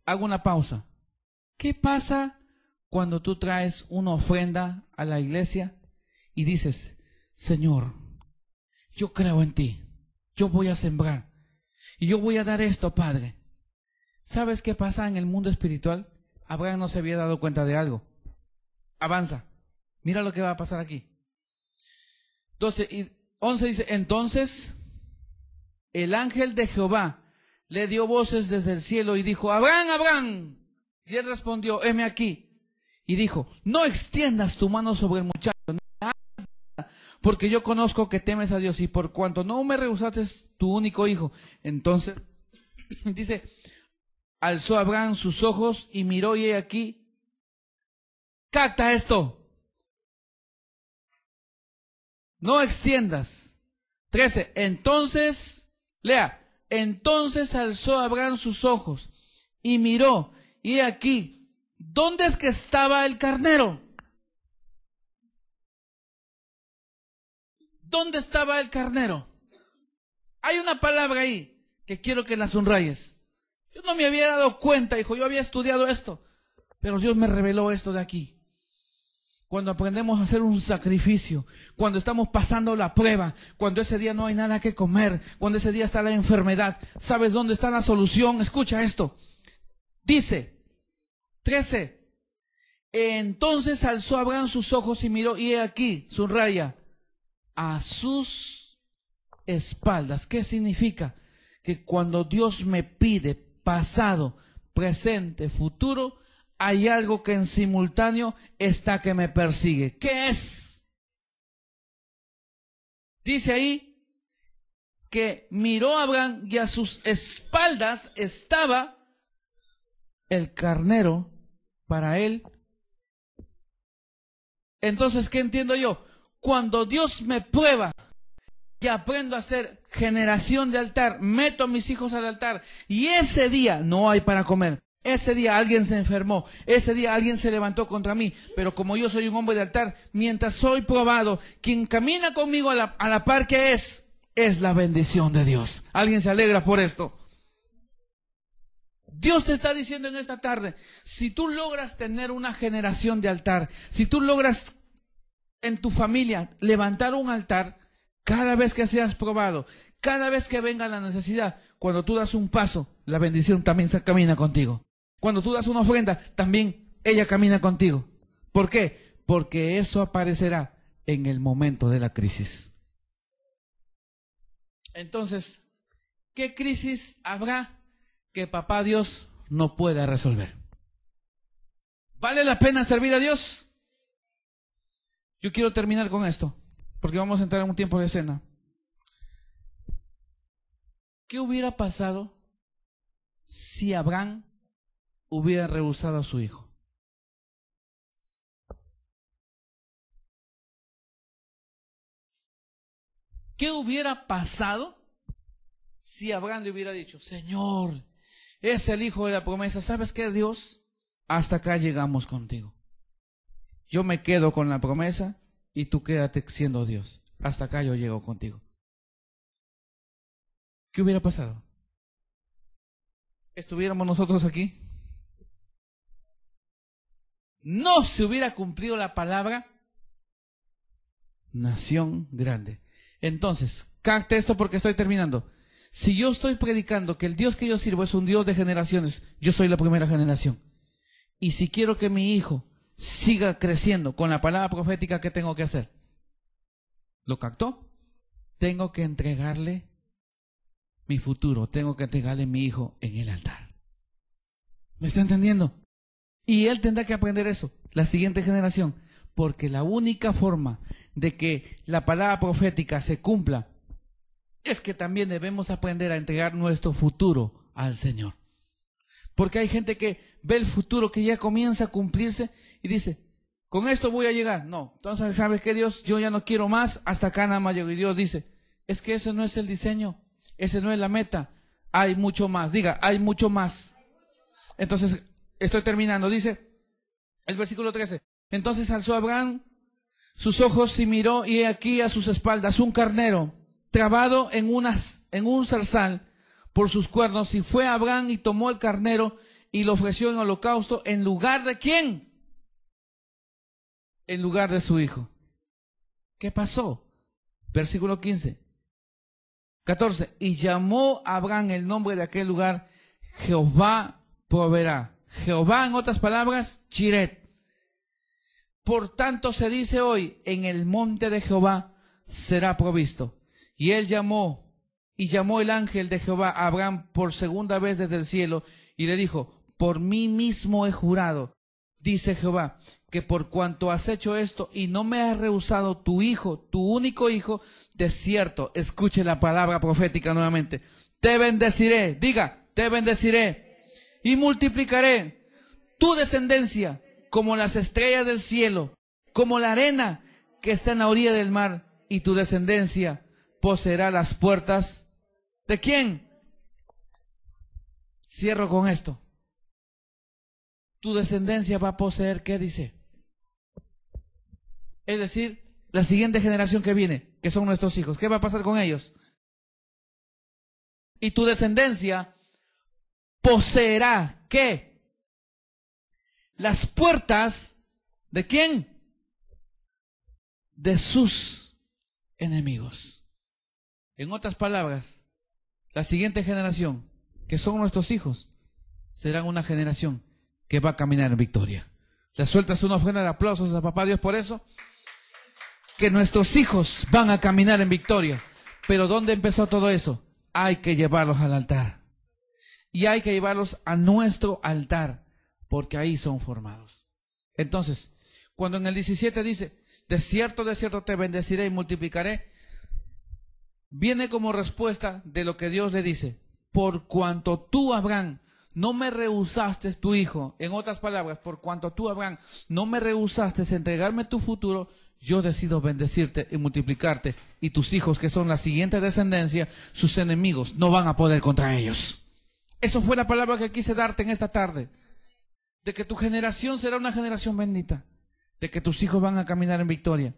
Hago una pausa. ¿Qué pasa cuando tú traes una ofrenda a la iglesia y dices, Señor, yo creo en ti, yo voy a sembrar y yo voy a dar esto, Padre? ¿Sabes qué pasa en el mundo espiritual? Abraham no se había dado cuenta de algo. Avanza. Mira lo que va a pasar aquí. 12 y 11 dice, entonces el ángel de Jehová le dio voces desde el cielo y dijo, Abraham, Abraham. Y él respondió, heme aquí. Y dijo, no extiendas tu mano sobre el muchacho, porque yo conozco que temes a Dios, y por cuanto no me rehusaste tu único hijo. Entonces dice, alzó Abraham sus ojos y miró, y he aquí, capta esto, No extiendas. 13. Entonces, lea. Entonces alzó Abraham sus ojos y miró, y he aquí, ¿dónde es que estaba el carnero? ¿Dónde estaba el carnero? Hay una palabra ahí que quiero que la subrayes. Yo no me había dado cuenta, hijo, yo había estudiado esto, pero Dios me reveló esto de aquí. Cuando aprendemos a hacer un sacrificio, cuando estamos pasando la prueba, cuando ese día no hay nada que comer, cuando ese día está la enfermedad, ¿sabes dónde está la solución? Escucha esto. Dice, 13. Entonces alzó Abraham sus ojos y miró, y he aquí, subraya, a sus espaldas. ¿Qué significa? Que cuando Dios me pide pasado, presente, futuro, hay algo que en simultáneo está que me persigue. ¿Qué es? Dice ahí que miró a Abraham y a sus espaldas estaba el carnero para él. Entonces, ¿qué entiendo yo? Cuando Dios me prueba y aprendo a hacer generación de altar, meto a mis hijos al altar y ese día no hay para comer. Ese día alguien se enfermó, ese día alguien se levantó contra mí, pero como yo soy un hombre de altar, mientras soy probado, quien camina conmigo a la par que es la bendición de Dios. ¿Alguien se alegra por esto? Dios te está diciendo en esta tarde, si tú logras tener una generación de altar, si tú logras en tu familia levantar un altar, cada vez que seas probado, cada vez que venga la necesidad, cuando tú das un paso, la bendición también se camina contigo. Cuando tú das una ofrenda, también ella camina contigo. ¿Por qué? Porque eso aparecerá en el momento de la crisis. Entonces, ¿qué crisis habrá que papá Dios no pueda resolver? ¿Vale la pena servir a Dios? Yo quiero terminar con esto, porque vamos a entrar en un tiempo de cena. ¿Qué hubiera pasado si Abraham hubiera rehusado a su hijo? ¿Qué hubiera pasado si Abraham le hubiera dicho, Señor, es el hijo de la promesa, ¿sabes qué, Dios? Hasta acá llegamos contigo. Yo me quedo con la promesa y tú quédate siendo Dios. Hasta acá yo llego contigo. ¿Qué hubiera pasado? ¿Estuviéramos nosotros aquí? No se hubiera cumplido la palabra nación grande. Entonces, capte esto porque estoy terminando. Si yo estoy predicando que el Dios que yo sirvo es un Dios de generaciones, yo soy la primera generación. Y si quiero que mi hijo siga creciendo con la palabra profética, ¿qué tengo que hacer? ¿Lo captó? Tengo que entregarle mi futuro, tengo que entregarle mi hijo en el altar. ¿Me está entendiendo? Y él tendrá que aprender eso, la siguiente generación, porque la única forma de que la palabra profética se cumpla es que también debemos aprender a entregar nuestro futuro al Señor. Porque hay gente que ve el futuro que ya comienza a cumplirse y dice, con esto voy a llegar. No, entonces, ¿sabes qué, Dios? Yo ya no quiero más, hasta acá nada más llego. Y Dios dice, es que ese no es el diseño, ese no es la meta, hay mucho más. Diga, hay mucho más. Entonces, estoy terminando, dice el versículo 13. Entonces alzó Abraham sus ojos y miró, y he aquí a sus espaldas un carnero trabado en un zarzal por sus cuernos, y fue Abraham y tomó el carnero y lo ofreció en holocausto en lugar de ¿quién? En lugar de su hijo. ¿Qué pasó? Versículo 14. Y llamó a Abraham el nombre de aquel lugar Jehová proveerá. Jehová, en otras palabras, Chiret. Por tanto se dice hoy, en el monte de Jehová será provisto. Y él llamó el ángel de Jehová a Abraham por segunda vez desde el cielo y le dijo, por mí mismo he jurado, dice Jehová, que por cuanto has hecho esto y no me has rehusado tu hijo, tu único hijo, de cierto, escuche la palabra profética nuevamente, te bendeciré, diga, te bendeciré y multiplicaré tu descendencia como las estrellas del cielo, como la arena que está en la orilla del mar, y tu descendencia poseerá las puertas. ¿De quién? Cierro con esto. Tu descendencia va a poseer, ¿qué dice? Es decir, la siguiente generación que viene, que son nuestros hijos. ¿Qué va a pasar con ellos? Y tu descendencia poseerá, ¿qué? Las puertas, ¿de quién? De sus enemigos. En otras palabras, la siguiente generación, que son nuestros hijos, serán una generación que va a caminar en victoria. ¿Le sueltas una ofrenda de aplausos a papá Dios por eso? Que nuestros hijos van a caminar en victoria. Pero ¿dónde empezó todo eso? Hay que llevarlos al altar. Y hay que llevarlos a nuestro altar, porque ahí son formados. Entonces, cuando en el 17 dice, de cierto te bendeciré y multiplicaré, viene como respuesta de lo que Dios le dice, por cuanto tú, Abraham, no me rehusaste tu hijo. En otras palabras, por cuanto tú, Abraham, no me rehusaste entregarme tu futuro, yo decido bendecirte y multiplicarte, y tus hijos, que son la siguiente descendencia, sus enemigos no van a poder contra ellos. Eso fue la palabra que quise darte en esta tarde, de que tu generación será una generación bendita, de que tus hijos van a caminar en victoria.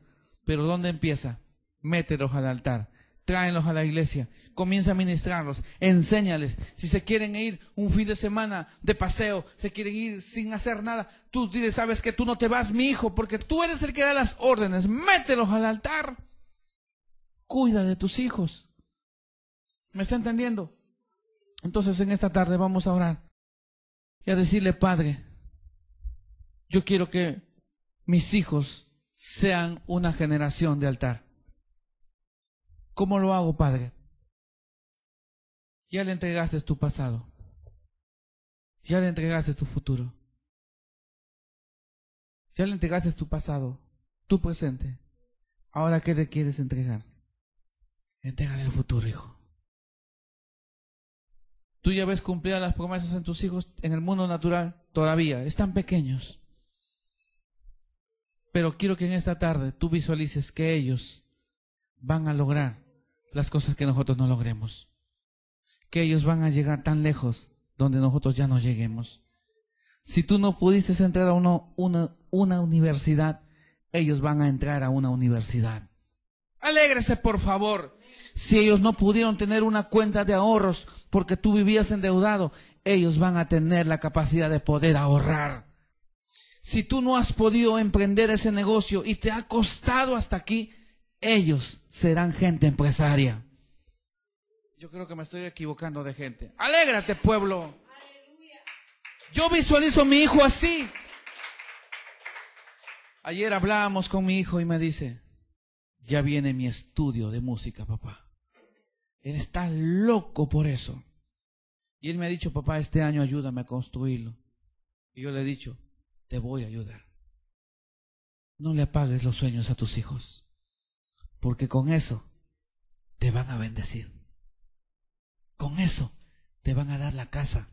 Pero ¿dónde empieza? Mételos al altar, tráenlos a la iglesia, comienza a ministrarlos, enséñales. Si se quieren ir un fin de semana de paseo, se quieren ir sin hacer nada, tú diles, sabes que tú no te vas, mi hijo, porque tú eres el que da las órdenes. Mételos al altar, cuida de tus hijos. ¿Me está entendiendo? Entonces en esta tarde vamos a orar y a decirle, Padre, yo quiero que mis hijos sean una generación de altar. ¿Cómo lo hago, Padre? Ya le entregaste tu pasado. Ya le entregaste tu futuro. Ya le entregaste tu pasado, tu presente. Ahora, ¿qué le quieres entregar? Entrégale el futuro, hijo. Tú ya ves cumplidas las promesas en tus hijos en el mundo natural. Todavía están pequeños. Pero quiero que en esta tarde tú visualices que ellos van a lograr las cosas que nosotros no logremos. Que ellos van a llegar tan lejos donde nosotros ya no lleguemos. Si tú no pudiste entrar a una universidad, ellos van a entrar a una universidad. Alégrese, por favor. Si ellos no pudieron tener una cuenta de ahorros porque tú vivías endeudado, ellos van a tener la capacidad de poder ahorrar. Si tú no has podido emprender ese negocio y te ha costado hasta aquí, ellos serán gente empresaria. Yo creo que me estoy equivocando de gente. Alégrate, pueblo. Yo visualizo a mi hijo así. Ayer hablábamos con mi hijo y me dice, ya viene mi estudio de música, papá. Él está loco por eso. Y él me ha dicho, papá, este año ayúdame a construirlo. Y yo le he dicho, te voy a ayudar. No le apagues los sueños a tus hijos, porque con eso te van a bendecir. Con eso te van a dar la casa.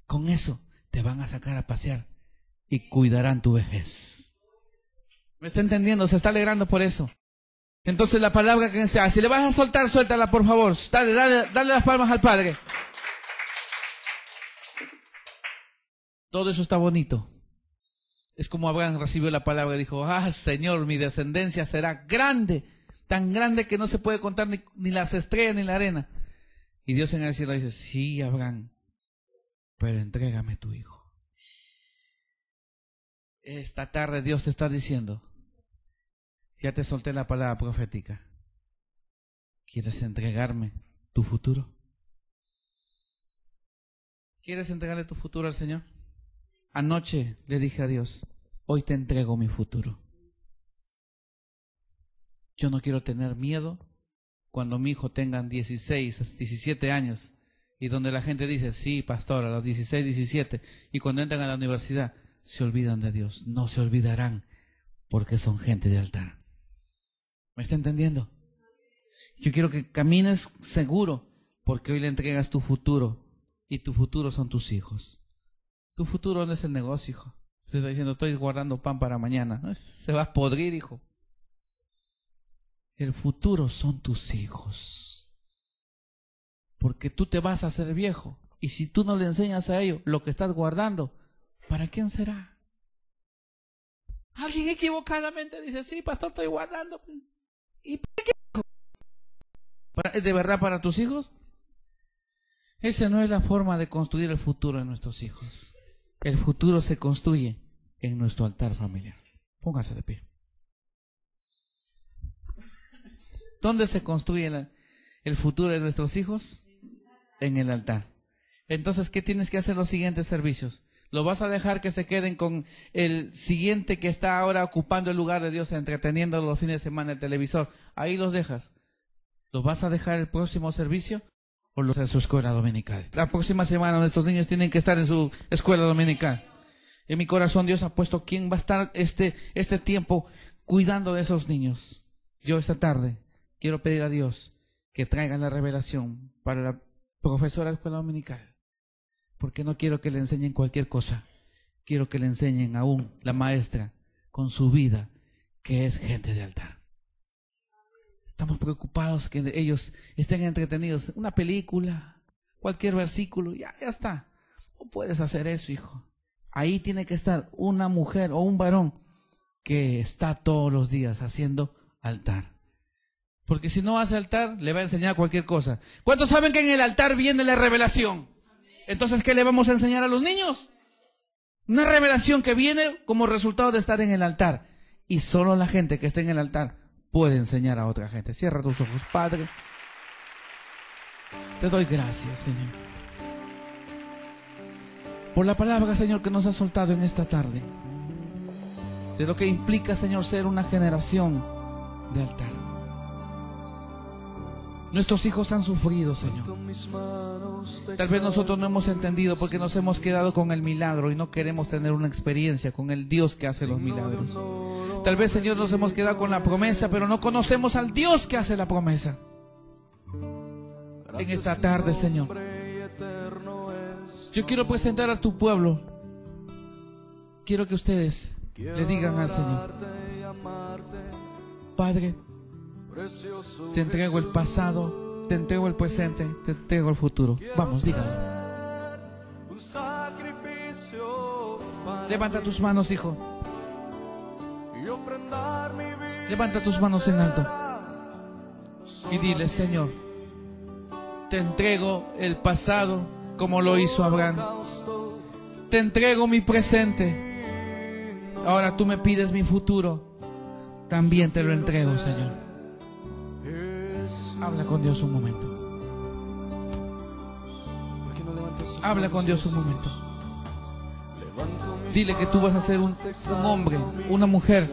Con eso te van a sacar a pasear y cuidarán tu vejez. ¿Me está entendiendo? Se está alegrando por eso. Entonces la palabra que sea, si le vas a soltar, suéltala, por favor. Dale las palmas al Padre. Todo eso está bonito. Es como Abraham recibió la palabra y dijo, Señor, mi descendencia será grande, tan grande que no se puede contar ni las estrellas ni la arena. Y Dios en el cielo dice, sí, Abraham, pero entrégame tu hijo. Esta tarde Dios te está diciendo, ya te solté la palabra profética. ¿Quieres entregarme tu futuro? ¿Quieres entregarle tu futuro al Señor? Anoche le dije a Dios, hoy te entrego mi futuro. Yo no quiero tener miedo cuando mi hijo tenga 16, 17 años y donde la gente dice, sí, pastor, a los 16, 17, y cuando entran a la universidad se olvidan de Dios. No se olvidarán porque son gente de altar. ¿Me está entendiendo? Yo quiero que camines seguro porque hoy le entregas tu futuro y tu futuro son tus hijos. Tu futuro no es el negocio, hijo. Usted está diciendo, estoy guardando pan para mañana. Se va a podrir, hijo. El futuro son tus hijos. Porque tú te vas a hacer viejo. Y si tú no le enseñas a ellos lo que estás guardando, ¿para quién será? Alguien equivocadamente dice, sí, pastor, estoy guardando. ¿Y para qué? ¿De verdad para tus hijos? Esa no es la forma de construir el futuro de nuestros hijos. El futuro se construye en nuestro altar familiar. Póngase de pie. ¿Dónde se construye el futuro de nuestros hijos? En el altar. Entonces, ¿qué tienes que hacer los siguientes servicios? ¿Lo vas a dejar que se queden con el siguiente que está ahora ocupando el lugar de Dios, entreteniendo los fines de semana el televisor? Ahí los dejas. ¿Los vas a dejar el próximo servicio o los de su escuela dominical? La próxima semana nuestros niños tienen que estar en su escuela dominical. En mi corazón Dios ha puesto quién va a estar este tiempo cuidando de esos niños. Yo esta tarde quiero pedir a Dios que traiga la revelación para la profesora de la escuela dominical. Porque no quiero que le enseñen cualquier cosa. Quiero que le enseñen aún la maestra con su vida, que es gente de altar. Estamos preocupados que ellos estén entretenidos. Una película, cualquier versículo, ya está. No puedes hacer eso, hijo. Ahí tiene que estar una mujer o un varón que está todos los días haciendo altar. Porque si no hace altar, le va a enseñar cualquier cosa. ¿Cuántos saben que en el altar viene la revelación? Entonces, ¿qué le vamos a enseñar a los niños? Una revelación que viene como resultado de estar en el altar. Y solo la gente que está en el altar puede enseñar a otra gente. Cierra tus ojos, Padre. Te doy gracias, Señor, por la palabra, Señor, que nos has soltado en esta tarde. De lo que implica, Señor, ser una generación de altar. Nuestros hijos han sufrido, Señor. Tal vez nosotros no hemos entendido porque nos hemos quedado con el milagro y no queremos tener una experiencia con el Dios que hace los milagros. Tal vez, Señor, nos hemos quedado con la promesa, pero no conocemos al Dios que hace la promesa. En esta tarde, Señor, yo quiero presentar a tu pueblo. Quiero que ustedes le digan al Señor: Padre, te entrego el pasado, te entrego el presente, te entrego el futuro. Vamos, díganlo. Levanta tus manos, hijo. Levanta tus manos en alto y dile: Señor, te entrego el pasado como lo hizo Abraham. Te entrego mi presente. Ahora tú me pides mi futuro. También te lo entrego, Señor. Habla con Dios un momento. Habla con Dios un momento. Dile que tú vas a ser un hombre, una mujer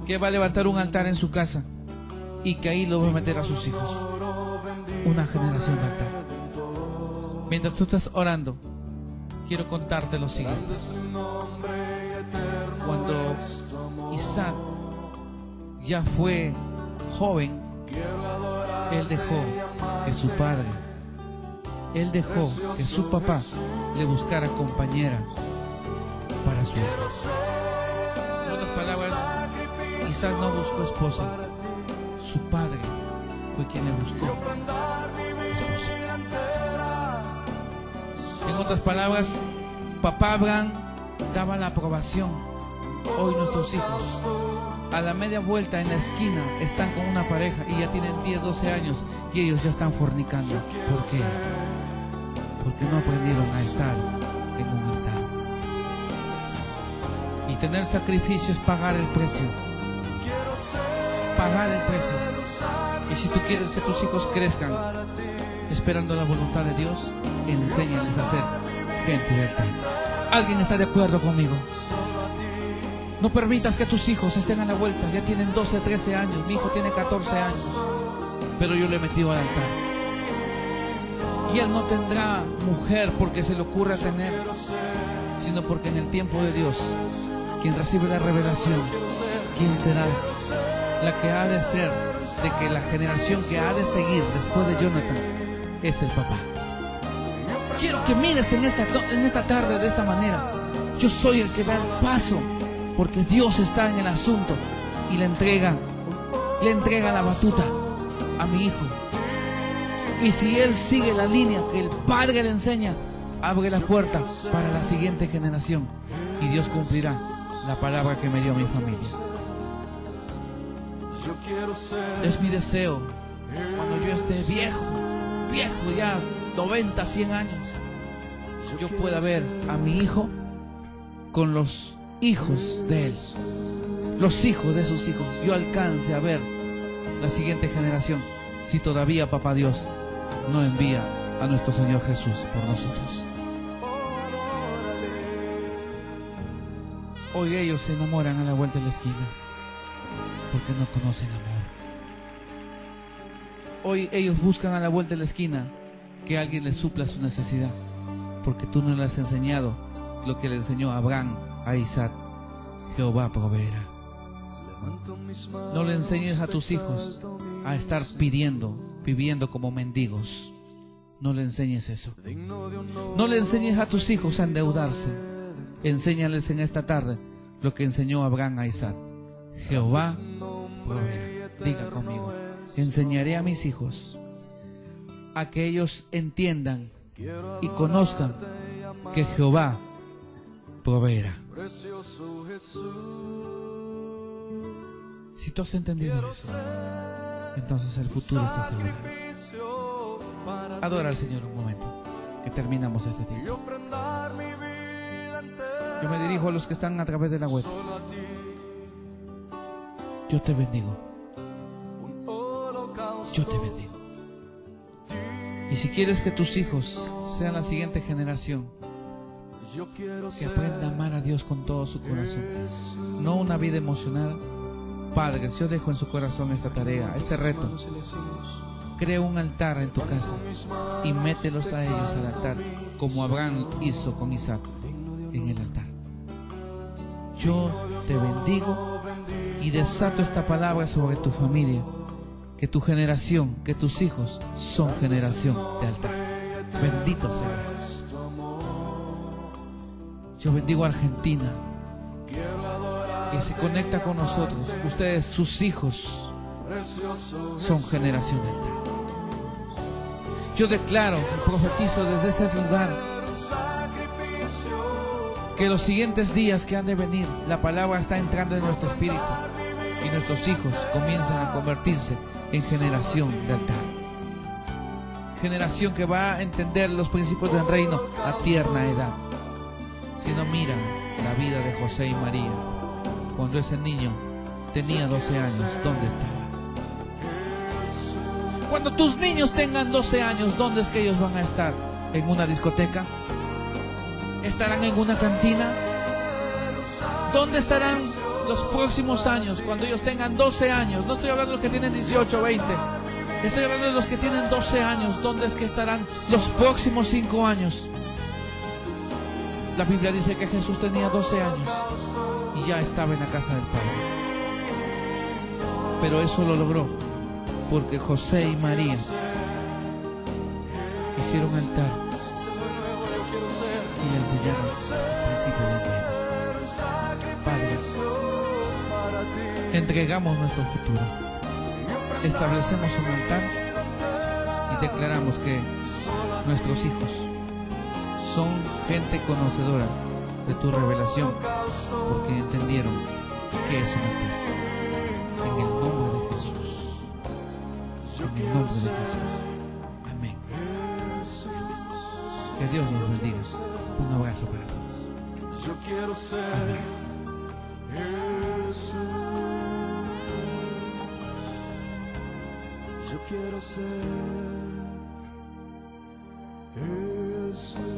que va a levantar un altar en su casa y que ahí lo va a meter a sus hijos. Una generación de altar. Mientras tú estás orando, quiero contarte lo siguiente. Cuando Isaac ya fue joven, él dejó que su padre, él dejó que su papá le buscara compañera para su hijo. En otras palabras, Isaac no buscó esposa, su padre fue quien le buscó esposa. En otras palabras, papá Abraham daba la aprobación. Hoy nuestros hijos, a la media vuelta en la esquina, están con una pareja y ya tienen 10, 12 años y ellos ya están fornicando. ¿Por qué? Porque no aprendieron a estar en un altar. Y tener sacrificio es pagar el precio. Pagar el precio. Y si tú quieres que tus hijos crezcan esperando la voluntad de Dios, enséñales a ser gente de altar. ¿Alguien está de acuerdo conmigo? No permitas que tus hijos estén a la vuelta. Ya tienen 12, 13 años. Mi hijo tiene 14 años. Pero yo le he metido al altar. Y él no tendrá mujer porque se le ocurra tener, sino porque en el tiempo de Dios, quien recibe la revelación, quien será la que ha de ser, de que la generación que ha de seguir después de Jonathan es el papá. Quiero que mires en esta tarde de esta manera. Yo soy el que da el paso, porque Dios está en el asunto y la entrega le entrega la batuta a mi hijo. Y si él sigue la línea que el padre le enseña, abre la puerta para la siguiente generación y Dios cumplirá la palabra que me dio mi familia. Es mi deseo, cuando yo esté viejo ya 90, 100 años, yo pueda ver a mi hijo con los hijos de él, los hijos de sus hijos. Yo alcance a ver la siguiente generación, si todavía Papá Dios no envía a nuestro Señor Jesús por nosotros. Hoy ellos se enamoran a la vuelta de la esquina porque no conocen amor. Hoy ellos buscan a la vuelta de la esquina que alguien les supla su necesidad, porque tú no les has enseñado lo que le enseñó a Abraham, a Isaac: Jehová proveerá. No le enseñes a tus hijos a estar pidiendo, viviendo como mendigos. No le enseñes eso. No le enseñes a tus hijos a endeudarse. Enséñales en esta tarde lo que enseñó Abraham a Isaac: Jehová proveerá. Diga conmigo: enseñaré a mis hijos a que ellos entiendan y conozcan que Jehová proveerá. Si tú has entendido eso, entonces el futuro está asegurado. Adora al Señor un momento, que terminamos este tiempo. Yo me dirijo a los que están a través de la web. Yo te bendigo. Yo te bendigo. Y si quieres que tus hijos sean la siguiente generación, que aprenda a amar a Dios con todo su corazón, no una vida emocionada. Padres, yo dejo en su corazón esta tarea, este reto. Crea un altar en tu casa y mételos a ellos al altar, como Abraham hizo con Isaac en el altar. Yo te bendigo y desato esta palabra sobre tu familia, que tu generación, que tus hijos son generación de altar. Bendito sea Dios. Yo bendigo a Argentina, que se conecta con nosotros. Ustedes, sus hijos, son generación de altar. Yo declaro y profetizo desde este lugar que los siguientes días que han de venir, la palabra está entrando en nuestro espíritu y nuestros hijos comienzan a convertirse en generación de altar. Generación que va a entender los principios del reino a tierna edad. Si no, mira la vida de José y María. Cuando ese niño tenía 12 años, ¿dónde estaba? Cuando tus niños tengan 12 años, ¿dónde es que ellos van a estar? ¿En una discoteca? ¿Estarán en una cantina? ¿Dónde estarán los próximos años cuando ellos tengan 12 años? No estoy hablando de los que tienen 18 o 20. Estoy hablando de los que tienen 12 años. ¿Dónde es que estarán los próximos 5 años? La Biblia dice que Jesús tenía 12 años y ya estaba en la casa del Padre. Pero eso lo logró porque José y María hicieron altar y le enseñaron el principio del reino. Padre, entregamos nuestro futuro, establecemos un altar y declaramos que nuestros hijos son gente conocedora de tu revelación, porque entendieron que es un altar. En el nombre de Jesús. En el nombre de Jesús. Amén. Que Dios nos bendiga. Un abrazo para todos. Amén. Yo quiero ser Jesús.